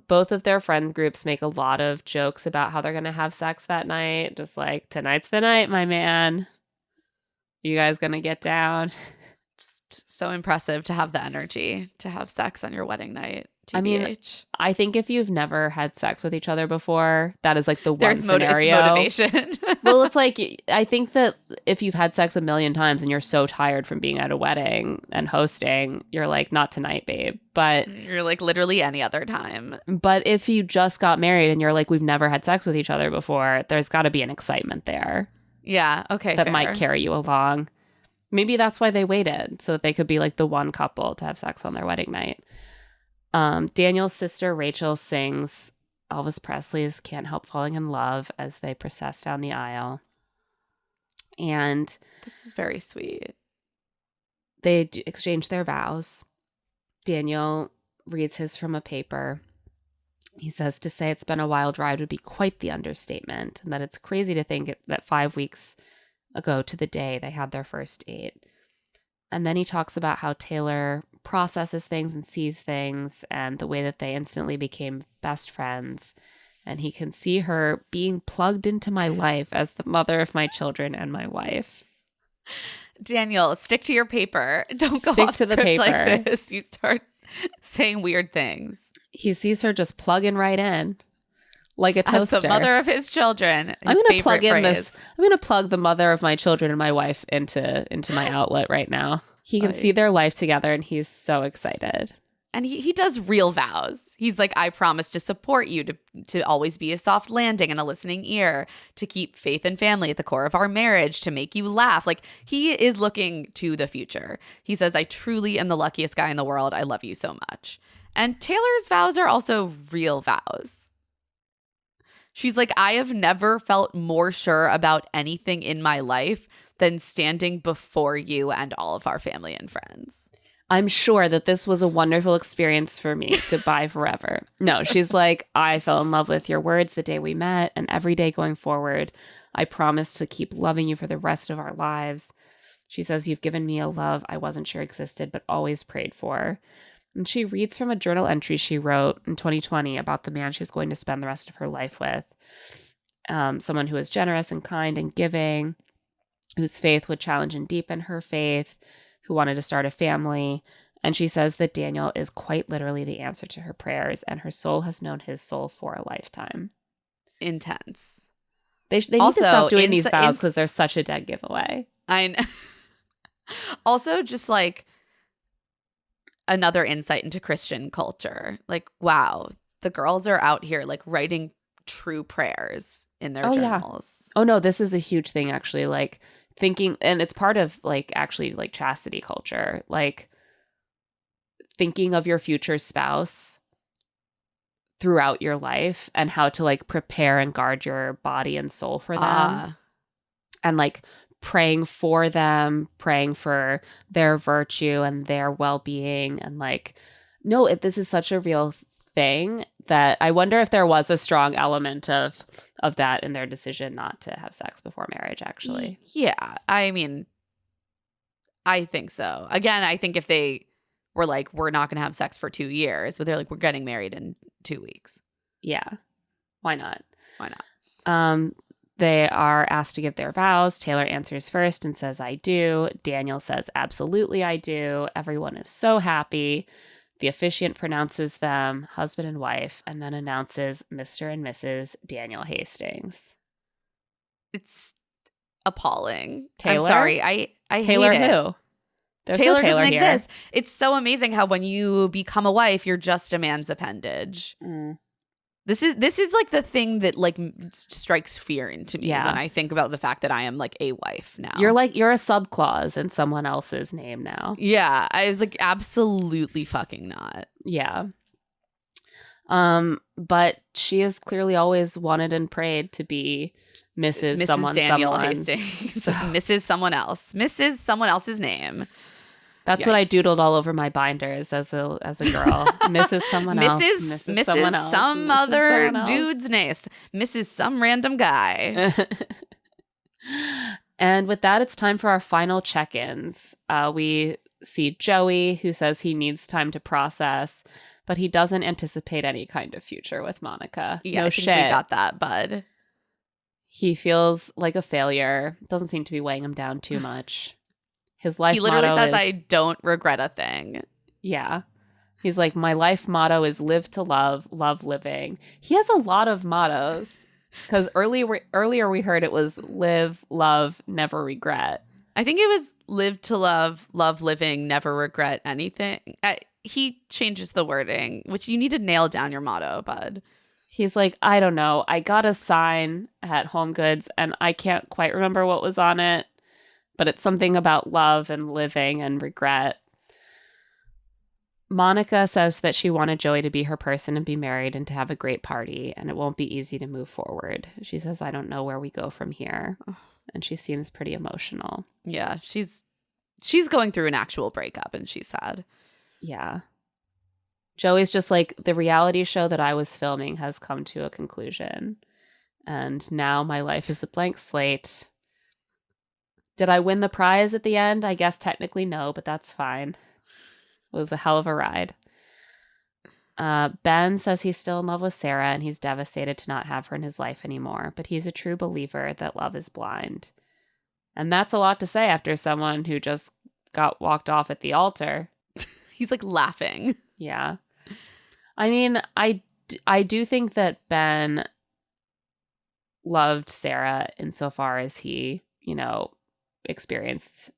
Both of their friend groups make a lot of jokes about how they're going to have sex that night. Just like, tonight's the night, my man. You guys going to get down? Just so impressive to have the energy to have sex on your wedding night. TBH. I mean, I think if you've never had sex with each other before, that is like the one There's scenario. it's motivation. Well, it's like, I think that if you've had sex a million times and you're so tired from being at a wedding and hosting, you're like, not tonight, babe. But You're like literally any other time. if you just got married and you're like, we've never had sex with each other before, there's got to be an excitement there Yeah. Okay. that fair. might carry you along. Maybe that's why they waited, so that they could be like the one couple to have sex on their wedding night. Daniel's sister Rachel sings Elvis Presley's Can't Help Falling in Love as they process down the aisle. And This is very sweet. they exchange their vows. Daniel reads his from a paper. He says, to say it's been a wild ride would be quite the understatement, and that it's crazy to think that 5 weeks ago to the day they had their first date. And then he talks about how Taylor processes things and sees things and the way that they instantly became best friends. And he can see her being plugged into my life as the mother of my children and my wife. Daniel, stick to your paper. Don't go Stick off to the script like paper. this. You start saying weird things. He sees her just plugging right in like a toaster. As the mother of his children. His I'm going to plug in favorite this. phrase. I'm going to plug the mother of my children and my wife into my outlet right now. He can see their life together and he's so excited. And he does real vows. He's like, I promise to support you, to always be a soft landing and a listening ear, to keep faith and family at the core of our marriage, to make you laugh. Like, he is looking to the future. He says, I truly am the luckiest guy in the world. I love you so much. And Taylor's vows are also real vows. She's like, I have never felt more sure about anything in my life than standing before you and all of our family and friends. I'm sure that this was a wonderful experience for me. Goodbye forever. No, she's like, I fell in love with your words the day we met, and every day going forward, I promise to keep loving you for the rest of our lives. She says, you've given me a love I wasn't sure existed, but always prayed for. And she reads from a journal entry she wrote in 2020 about the man she was going to spend the rest of her life with. Someone who is generous and kind and giving, whose faith would challenge and deepen her faith, who wanted to start a family. And she says that Daniel is quite literally the answer to her prayers, and her soul has known his soul for a lifetime. Intense. They need Also, to stop doing these vows because they're such a dead giveaway. I know. Also, just like another insight into Christian culture. Like, wow, the girls are out here like writing true prayers in their journals. Oh no, this is a huge thing actually. Like thinking, and it's part of like actually like chastity culture, like thinking of your future spouse throughout your life and how to like prepare and guard your body and soul for them. And like praying for them, praying for their virtue and their well-being. And like, no, this is such a real thing that I wonder if there was a strong element of that in their decision not to have sex before marriage, actually. Yeah. I mean, I think so. Again, I think if they were like, we're not going to have sex for 2 years, but they're like, we're getting married in 2 weeks. Yeah. Why not? Why not? They are asked to give their vows. Taylor answers first and says, I do. Daniel says, absolutely, I do. Everyone is so happy. The officiant pronounces them husband and wife and then announces Mr. and Mrs. Daniel Hastings. It's appalling. Taylor? I'm sorry. I Taylor hate it. who? There's Taylor no Taylor doesn't here. exist. It's so amazing how when you become a wife, you're just a man's appendage. Mm. This is like the thing that like strikes fear into me Yeah. when I think about the fact that I am like a wife now. You're a subclause in someone else's name now. Yeah, I was like, absolutely fucking not. Yeah. But she has clearly always wanted and prayed to be Mrs. Mrs. someone Daniel someone. Hastings. So- Mrs. someone else. Mrs. someone else's name. That's what I Yikes. doodled all over my binders as a girl. Mrs. someone else. Mrs. someone else. some Mrs. other someone else. dude's name. Mrs. some random guy. And with that, it's time for our final check-ins. We see Joey, who says he needs time to process, but he doesn't anticipate any kind of future with Monica. Yeah, No I think shit. we got that, bud. He feels like a failure. Doesn't seem to be weighing him down too much. His life He literally motto says, is, I don't regret a thing. yeah. He's like, my life motto is live to love, love living. He has a lot of mottos. Because earlier we heard it was live, love, never regret. I think it was live to love, love living, never regret anything. He changes the wording, which you need to nail down your motto, bud. He's like, I don't know. I got a sign at Home Goods and I can't quite remember what was on it, but it's something about love and living and regret. Monica says that she wanted Joey to be her person and be married and to have a great party, and it won't be easy to move forward. She says, I don't know where we go from here. And she seems pretty emotional. Yeah, she's going through an actual breakup and she's sad. Yeah. Joey's just like, the reality show that I was filming has come to a conclusion. And now my life is a blank slate. Did I win the prize at the end? I guess technically no, but that's fine. It was a hell of a ride. Ben says he's still in love with Sarah and he's devastated to not have her in his life anymore, but he's a true believer that love is blind. And that's a lot to say after someone who just got walked off at the altar. He's like laughing. Yeah. I mean, I do think that Ben loved Sarah insofar as he, experiences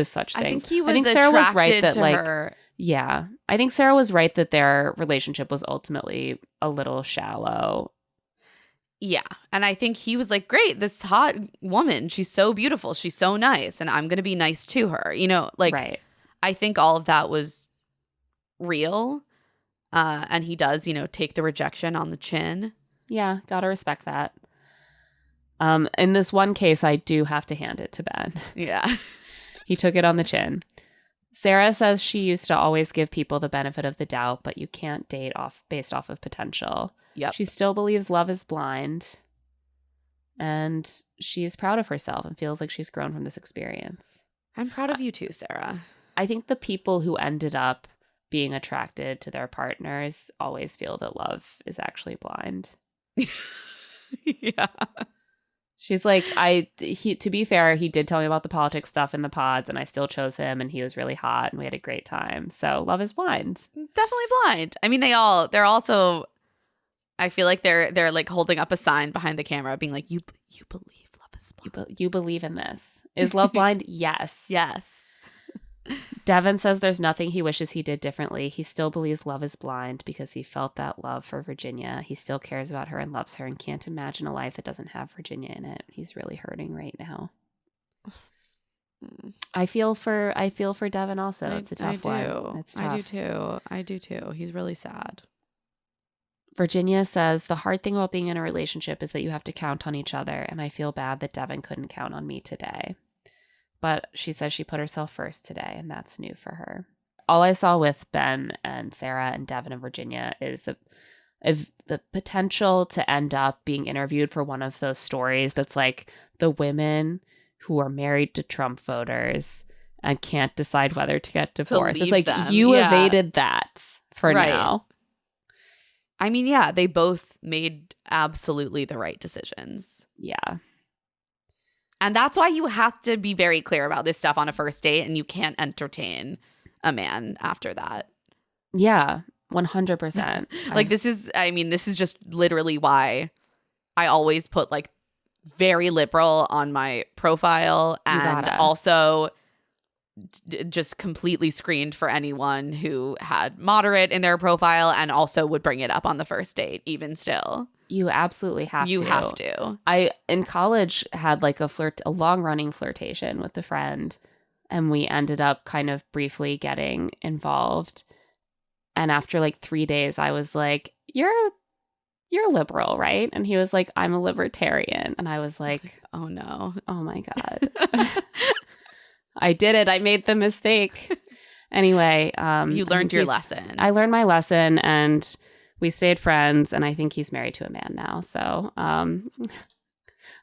such things. I think he was Sarah was attracted right that to like her. yeah, I think Sarah was right that their relationship was ultimately a little shallow. Yeah. And I think he was like, great, this hot woman, she's so beautiful, she's so nice, and I'm going to be nice to her. Right. I think all of that was real. And he does, take the rejection on the chin. Yeah, gotta respect that. In this one case, I do have to hand it to Ben. Yeah. He took it on the chin. Sarah says she used to always give people the benefit of the doubt, but you can't date based off of potential. Yep. She still believes love is blind, and she is proud of herself and feels like she's grown from this experience. I'm proud of you too, Sarah. I think the people who ended up being attracted to their partners always feel that love is actually blind. Yeah. She's like, to be fair, he did tell me about the politics stuff in the pods, and I still chose him, and he was really hot, and we had a great time. So love is blind. Definitely blind. I mean, they're also, I feel like they're like holding up a sign behind the camera being like, you believe love is blind. You believe in this. Is love blind? Yes. Yes. Devin says there's nothing he wishes he did differently. He still believes love is blind because he felt that love for Virginia. He still cares about her and loves her and can't imagine a life that doesn't have Virginia in it. He's really hurting right now. I feel for Devin also. It's a tough one. It's tough. I do too. He's really sad. Virginia says the hard thing about being in a relationship is that you have to count on each other, and I feel bad that Devin couldn't count on me today. But she says she put herself first today, and that's new for her. All I saw with Ben and Sarah and Devin and Virginia is the potential to end up being interviewed for one of those stories that's like the women who are married to Trump voters and can't decide whether to get divorced. It's like them. you Yeah. evaded that for Right. now. I mean, yeah, they both made absolutely the right decisions. Yeah. And that's why you have to be very clear about this stuff on a first date, and you can't entertain a man after that. Yeah. 100%. This is just literally why I always put like very liberal on my profile, and gotta. also just completely screened for anyone who had moderate in their profile and also would bring it up on the first date, even still. You absolutely have to. You have to. I, in college, had like a long-running flirtation with a friend, and we ended up kind of briefly getting involved. And after like 3 days, I was like, you're liberal, right? And he was like, I'm a libertarian. And I was like, oh no. Oh my God. I did it. I made the mistake. Anyway. You learned your lesson. I learned my lesson, and we stayed friends, and I think he's married to a man now. So I'm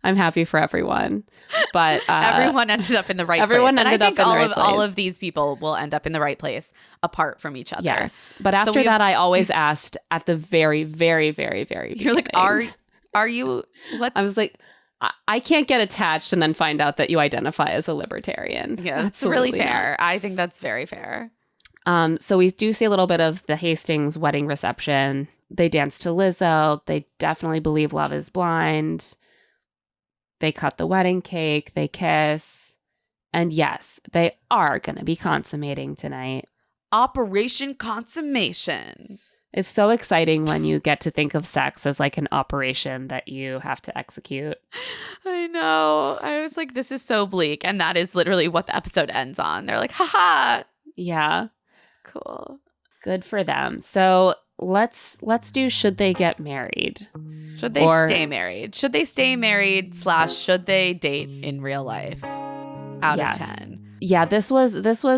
happy for everyone. But everyone ended up in the right place. Everyone ended up in the right place. All of these people will end up in the right place apart from each other. Yes. But after that, I always asked at the very, very, very, very beginning. You're like, are you, I was like, I can't get attached and then find out that you identify as a libertarian. Yeah, that's really fair. I think that's very fair. So we do see a little bit of the Hastings wedding reception. They dance to Lizzo. They definitely believe love is blind. They cut the wedding cake. They kiss. And yes, they are going to be consummating tonight. Operation Consummation. It's so exciting when you get to think of sex as like an operation that you have to execute. I know. I was like, this is so bleak. And that is literally what the episode ends on. They're like, haha. Yeah. Cool. Good for them. So let's do should they get married? Should they stay married? Should they stay married / should they date in real life? Out of 10. Yeah, this was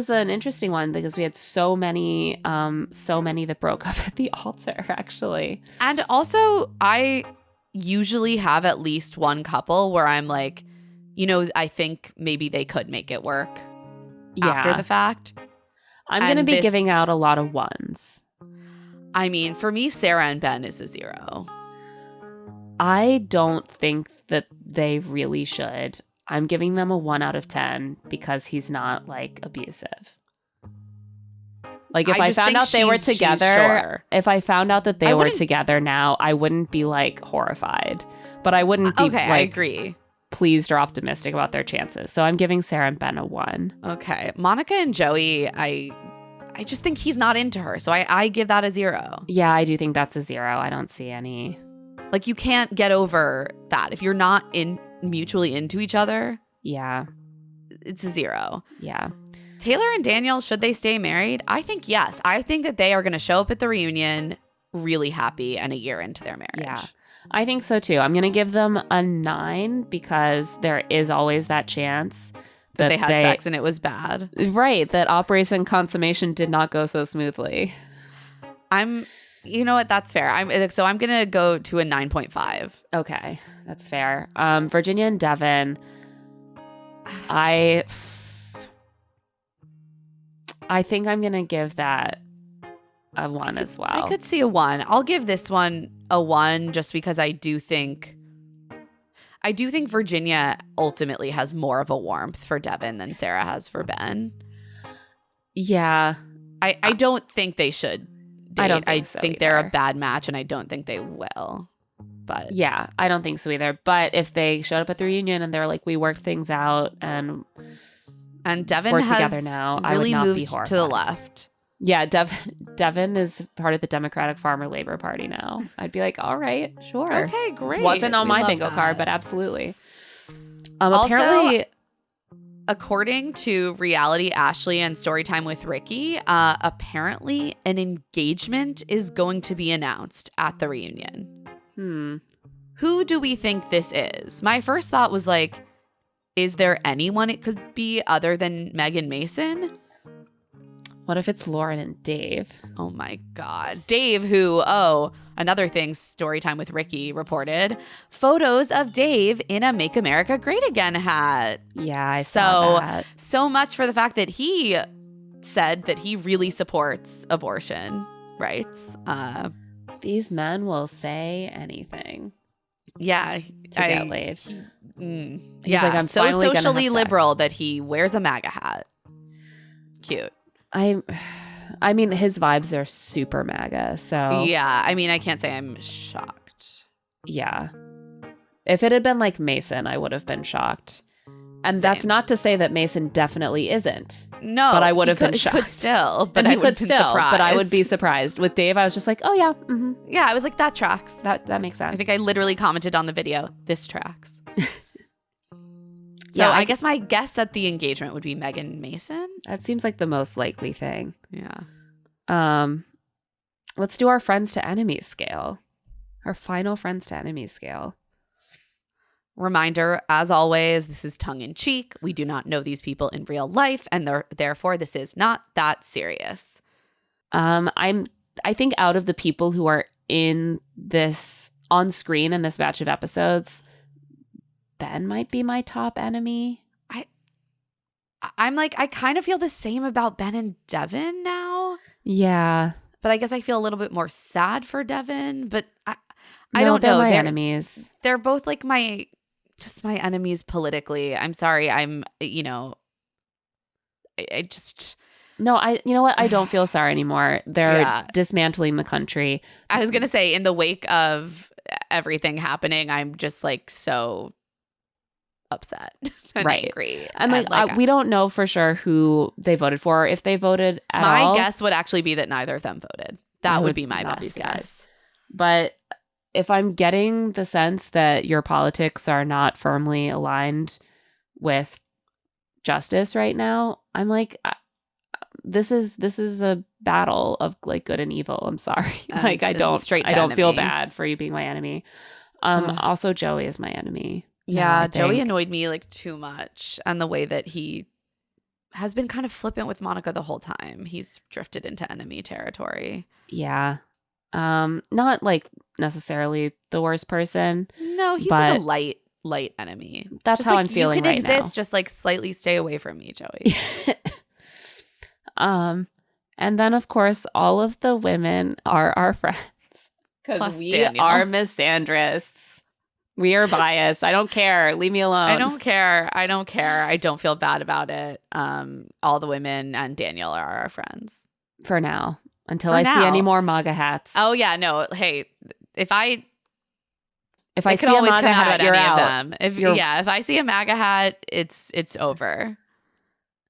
an interesting one because we had so many that broke up at the altar, actually. And also, I usually have at least one couple where I'm like, I think maybe they could make it work after the fact. I'm going to be giving out a lot of ones. I mean, for me, Sara and Ben is a 0. I don't think that they really should. I'm giving them a 1 out of 10 because he's not like abusive. Like if I found out they were together, if I found out that they were together now, I wouldn't be like horrified, but I wouldn't be like, I agree. Pleased or optimistic about their chances. So I'm giving Sara and Ben a 1. Okay. Monica and Joey, I just think he's not into her. So I give that a 0. Yeah, I do think that's a 0. I don't see any. Like you can't get over that. If you're not mutually into each other. Yeah. It's a 0. Yeah. Taylor and Daniel, should they stay married? I think yes. I think that they are going to show up at the reunion really happy and a year into their marriage. Yeah. I think so too. I'm going to give them a 9 because there is always that chance that they had sex and it was bad. Right. That Operation Consummation did not go so smoothly. You know what? That's fair. I'm going to go to a 9.5. Okay. That's fair. Virginia and Devin, I think I'm going to give that a 1 as well. I could see a 1. I'll give this one a 1 just because I do think Virginia ultimately has more of a warmth for Devin than Sara has for Ben. Yeah. I don't think they should date. I don't think so think either. they're a bad match and I don't think they will. But yeah, I don't think so either. But if they showed up at the reunion and they're like, we worked things out and Devin we're has together now, I would really not be moved horrified. to the left. Yeah, Devin is part of the Democratic Farmer Labor Party now. I'd be like, all right, sure. Okay, great. Wasn't on my bingo card, but absolutely. Apparently, according to Reality Ashley and Storytime with Ricky, apparently an engagement is going to be announced at the reunion. Who do we think this is? My first thought was like, is there anyone it could be other than Meg and Mason? What if it's Lauren and Dave? Oh my God. Dave, who, another thing Storytime with Ricky reported, photos of Dave in a Make America Great Again hat. Yeah, I saw that. So much for the fact that he said that he really supports abortion rights. These men will say anything. Yeah. To get laid. Yeah, like, I'm so finally gonna have socially sex. liberal that he wears a MAGA hat. Cute. I mean, his vibes are super MAGA, so... Yeah, I mean, I can't say I'm shocked. Yeah. If it had been like Mason, I would have been shocked. And Same. that's not to say that Mason definitely isn't. No, but I would have been He shocked. could still, but And I he would could have been still, surprised. but I would be surprised. With Dave, I was just like, oh yeah, Yeah, I was like, that tracks. that makes sense. I think I literally commented on the video, this tracks. So Yeah, I guess my guess at the engagement would be Megan Mason. that seems like the most likely thing. Yeah. Let's do our friends to enemies scale. Our final friends to enemies scale. Reminder, as always, this is tongue in cheek. We do not know these people in real life, and therefore this is not that serious. I think out of the people who are in this on screen in this batch of episodes, Ben might be my top enemy. I'm like, I kind of feel the same about Ben and Devin now. Yeah. But I guess I feel a little bit more sad for Devin. But I No, don't they're know. my enemies. They're both like my enemies politically. I'm sorry. I just. No, you know what? I don't feel sorry anymore. They're Yeah. dismantling the country. I was going to say, in the wake of everything happening, I'm just like so upset and Right. angry. And like, we don't know for sure who they voted for, if they voted at all. My guess would actually be that neither of them voted. That would be my not be best surprised. guess. But if I'm getting the sense that your politics are not firmly aligned with justice right now, I'm like, this is a battle of like good and evil. I'm sorry. And like I don't feel enemy. bad for you being my enemy. Ugh. Also Joey is my enemy. Yeah, I Joey think. annoyed me like too much. And the way that he has been kind of flippant with Monica the whole time. He's drifted into enemy territory. Yeah. Not like necessarily the worst person. No, he's But- like a light enemy. That's Just how like, I'm feeling you can right exist, just like slightly stay away from me, Joey. now. And then of course all of the women are our friends. Because Plus we Daniel. are misandrists. We are biased. I don't care. Leave me alone. I don't care. I don't feel bad about it. All the women and Daniel are our friends. For now. Until For I see now. any more MAGA hats. Oh yeah, no. Hey, if I see could a always MAGA come out hat, about you're any out. of them. If I see a MAGA hat, it's over.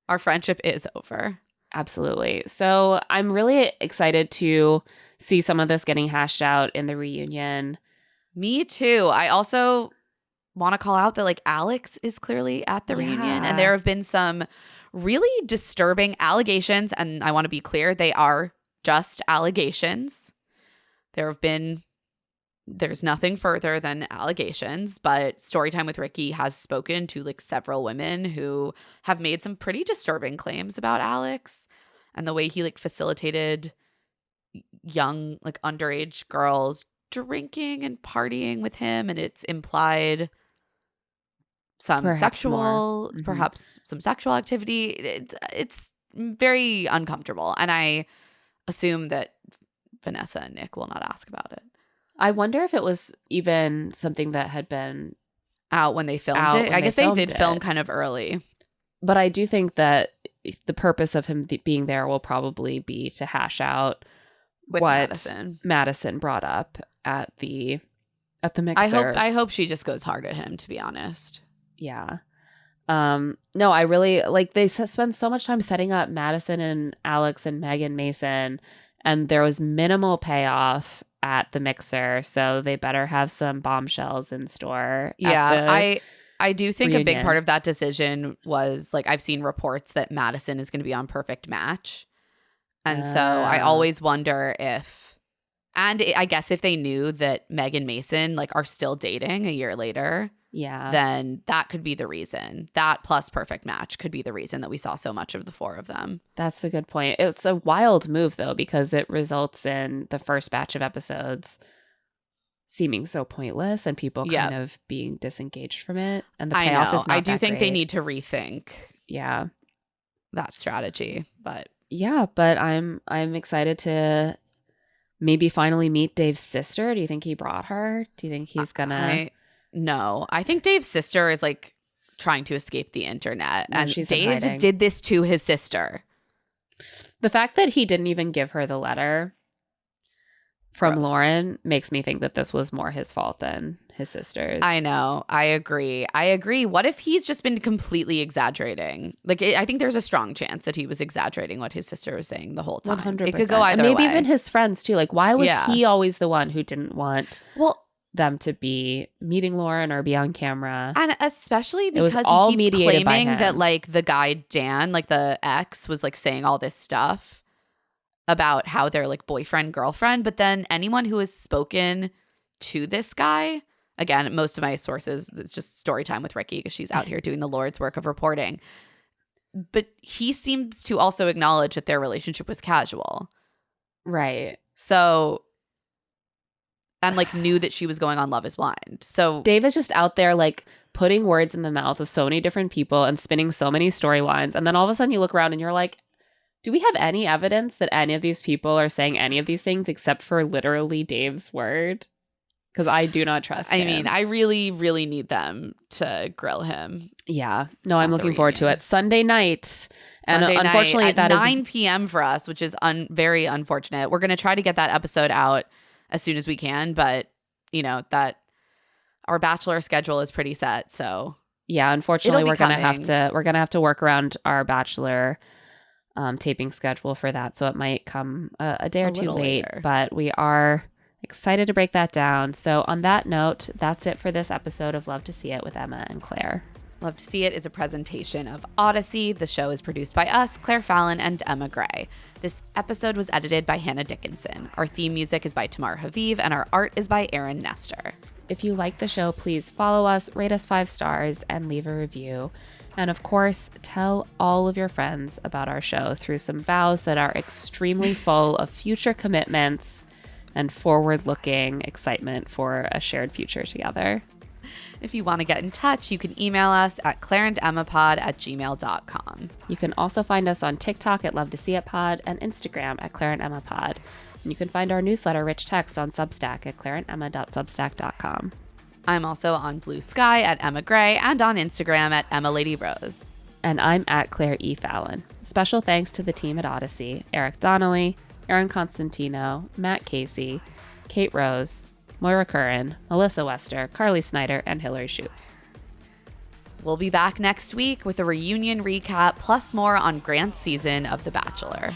Our friendship is over. Absolutely. So I'm really excited to see some of this getting hashed out in the reunion. Me too. I also want to call out that like Alex is clearly at the reunion, and there have been some really disturbing allegations, and I want to be clear, they are just allegations. There's nothing further than allegations, but Storytime with Ricky has spoken to like several women who have made some pretty disturbing claims about Alex and the way he like facilitated young like underage girls drinking and partying with him, and it's implied some Perhaps more. perhaps some sexual activity. It's very uncomfortable, and I assume that Vanessa and Nick will not ask about it. I wonder if it was even something that had been Out when they filmed Out it. when I they guess they filmed did it. film kind of early. But I do think that the purpose of him being there will probably be to hash out With what Madison. brought up at the mixer. I hope she just goes hard at him, to be honest. Yeah. No, I really like they spend so much time setting up Madison and Alex and Megan Mason, and there was minimal payoff at the mixer, so they better have some bombshells in store. Yeah, I do think a big reunion. part of that decision was like I've seen reports that Madison is going to be on Perfect Match. And so I always wonder if, and I guess if they knew that Meg and Mason like are still dating a year later, Yeah. then that could be the reason. That plus Perfect Match could be the reason that we saw so much of the four of them. That's a good point. It's a wild move, though, because it results in the first batch of episodes seeming so pointless and people kind of being disengaged from it. And the I payoff know. is not I do that think they great. need to rethink Yeah. that strategy. But Yeah, but I'm excited to maybe finally meet Dave's sister. Do you think he brought her? Do you think he's gonna? No. I think Dave's sister is like trying to escape the internet. No, And she's in Dave hiding. did this to his sister. The fact that he didn't even give her the letter from Gross. Lauren makes me think that this was more his fault than his sister's. I know. I agree. What if he's just been completely exaggerating? Like, I think there's a strong chance that he was exaggerating what his sister was saying the whole time. 100%. It could go either and maybe way. even his friends too. Like, why was Yeah. he always the one who didn't want Well, them to be meeting Lauren or be on camera? and especially was because all he keeps mediated by claiming that him. like the guy Dan, like the ex, was like saying all this stuff about how they're like boyfriend girlfriend, but then anyone who has spoken to this guy, again, most of my sources, it's just story time with Ricky because she's out here doing the Lord's work of reporting. But he seems to also acknowledge that their relationship was casual. Right. So, and like knew that she was going on Love is Blind. So Dave is just out there like putting words in the mouth of so many different people and spinning so many storylines. And then all of a sudden you look around and you're like, do we have any evidence that any of these people are saying any of these things except for literally Dave's word? Because I do not trust him. I mean, I really, really need them to grill him. Yeah. No, I'm At the looking forward to reunion. it. Sunday night. And Sunday night unfortunately, at that is 9 p.m. for us, which is very unfortunate. We're going to try to get that episode out as soon as we can, but you know that our Bachelor schedule is pretty set. So yeah, unfortunately, It'll we're be gonna coming. have to work around our Bachelor taping schedule for that, so it might come a day or A two little late. later. But we are excited to break that down. So on that note, that's it for this episode of Love to See It with Emma and Claire. Love to See It is a presentation of Odyssey. The show is produced by us, Claire Fallon, and Emma Gray. This episode was edited by Hannah Dickinson. Our theme music is by Tamar Haviv, and our art is by Aaron Nestor. If you like the show, please follow us, rate us 5 stars, and leave a review. And of course, tell all of your friends about our show through some vows that are extremely full of future commitments and forward-looking excitement for a shared future together. If you want to get in touch, you can email us at claireandemmapod@gmail.com. You can also find us on TikTok at Love to See It Pod and Instagram at Claire and Emma Pod. And you can find our newsletter, Rich Text, on Substack at claireandemma.substack.com. I'm also on Blue Sky at Emma Gray and on Instagram at Emma Lady Rose. And I'm at Claire E. Fallon. Special thanks to the team at Odyssey, Eric Donnelly, Aaron Constantino, Matt Casey, Kate Rose, Moira Curran, Melissa Wester, Carly Snyder, and Hillary Shoup. We'll be back next week with a reunion recap plus more on Grant's season of The Bachelor.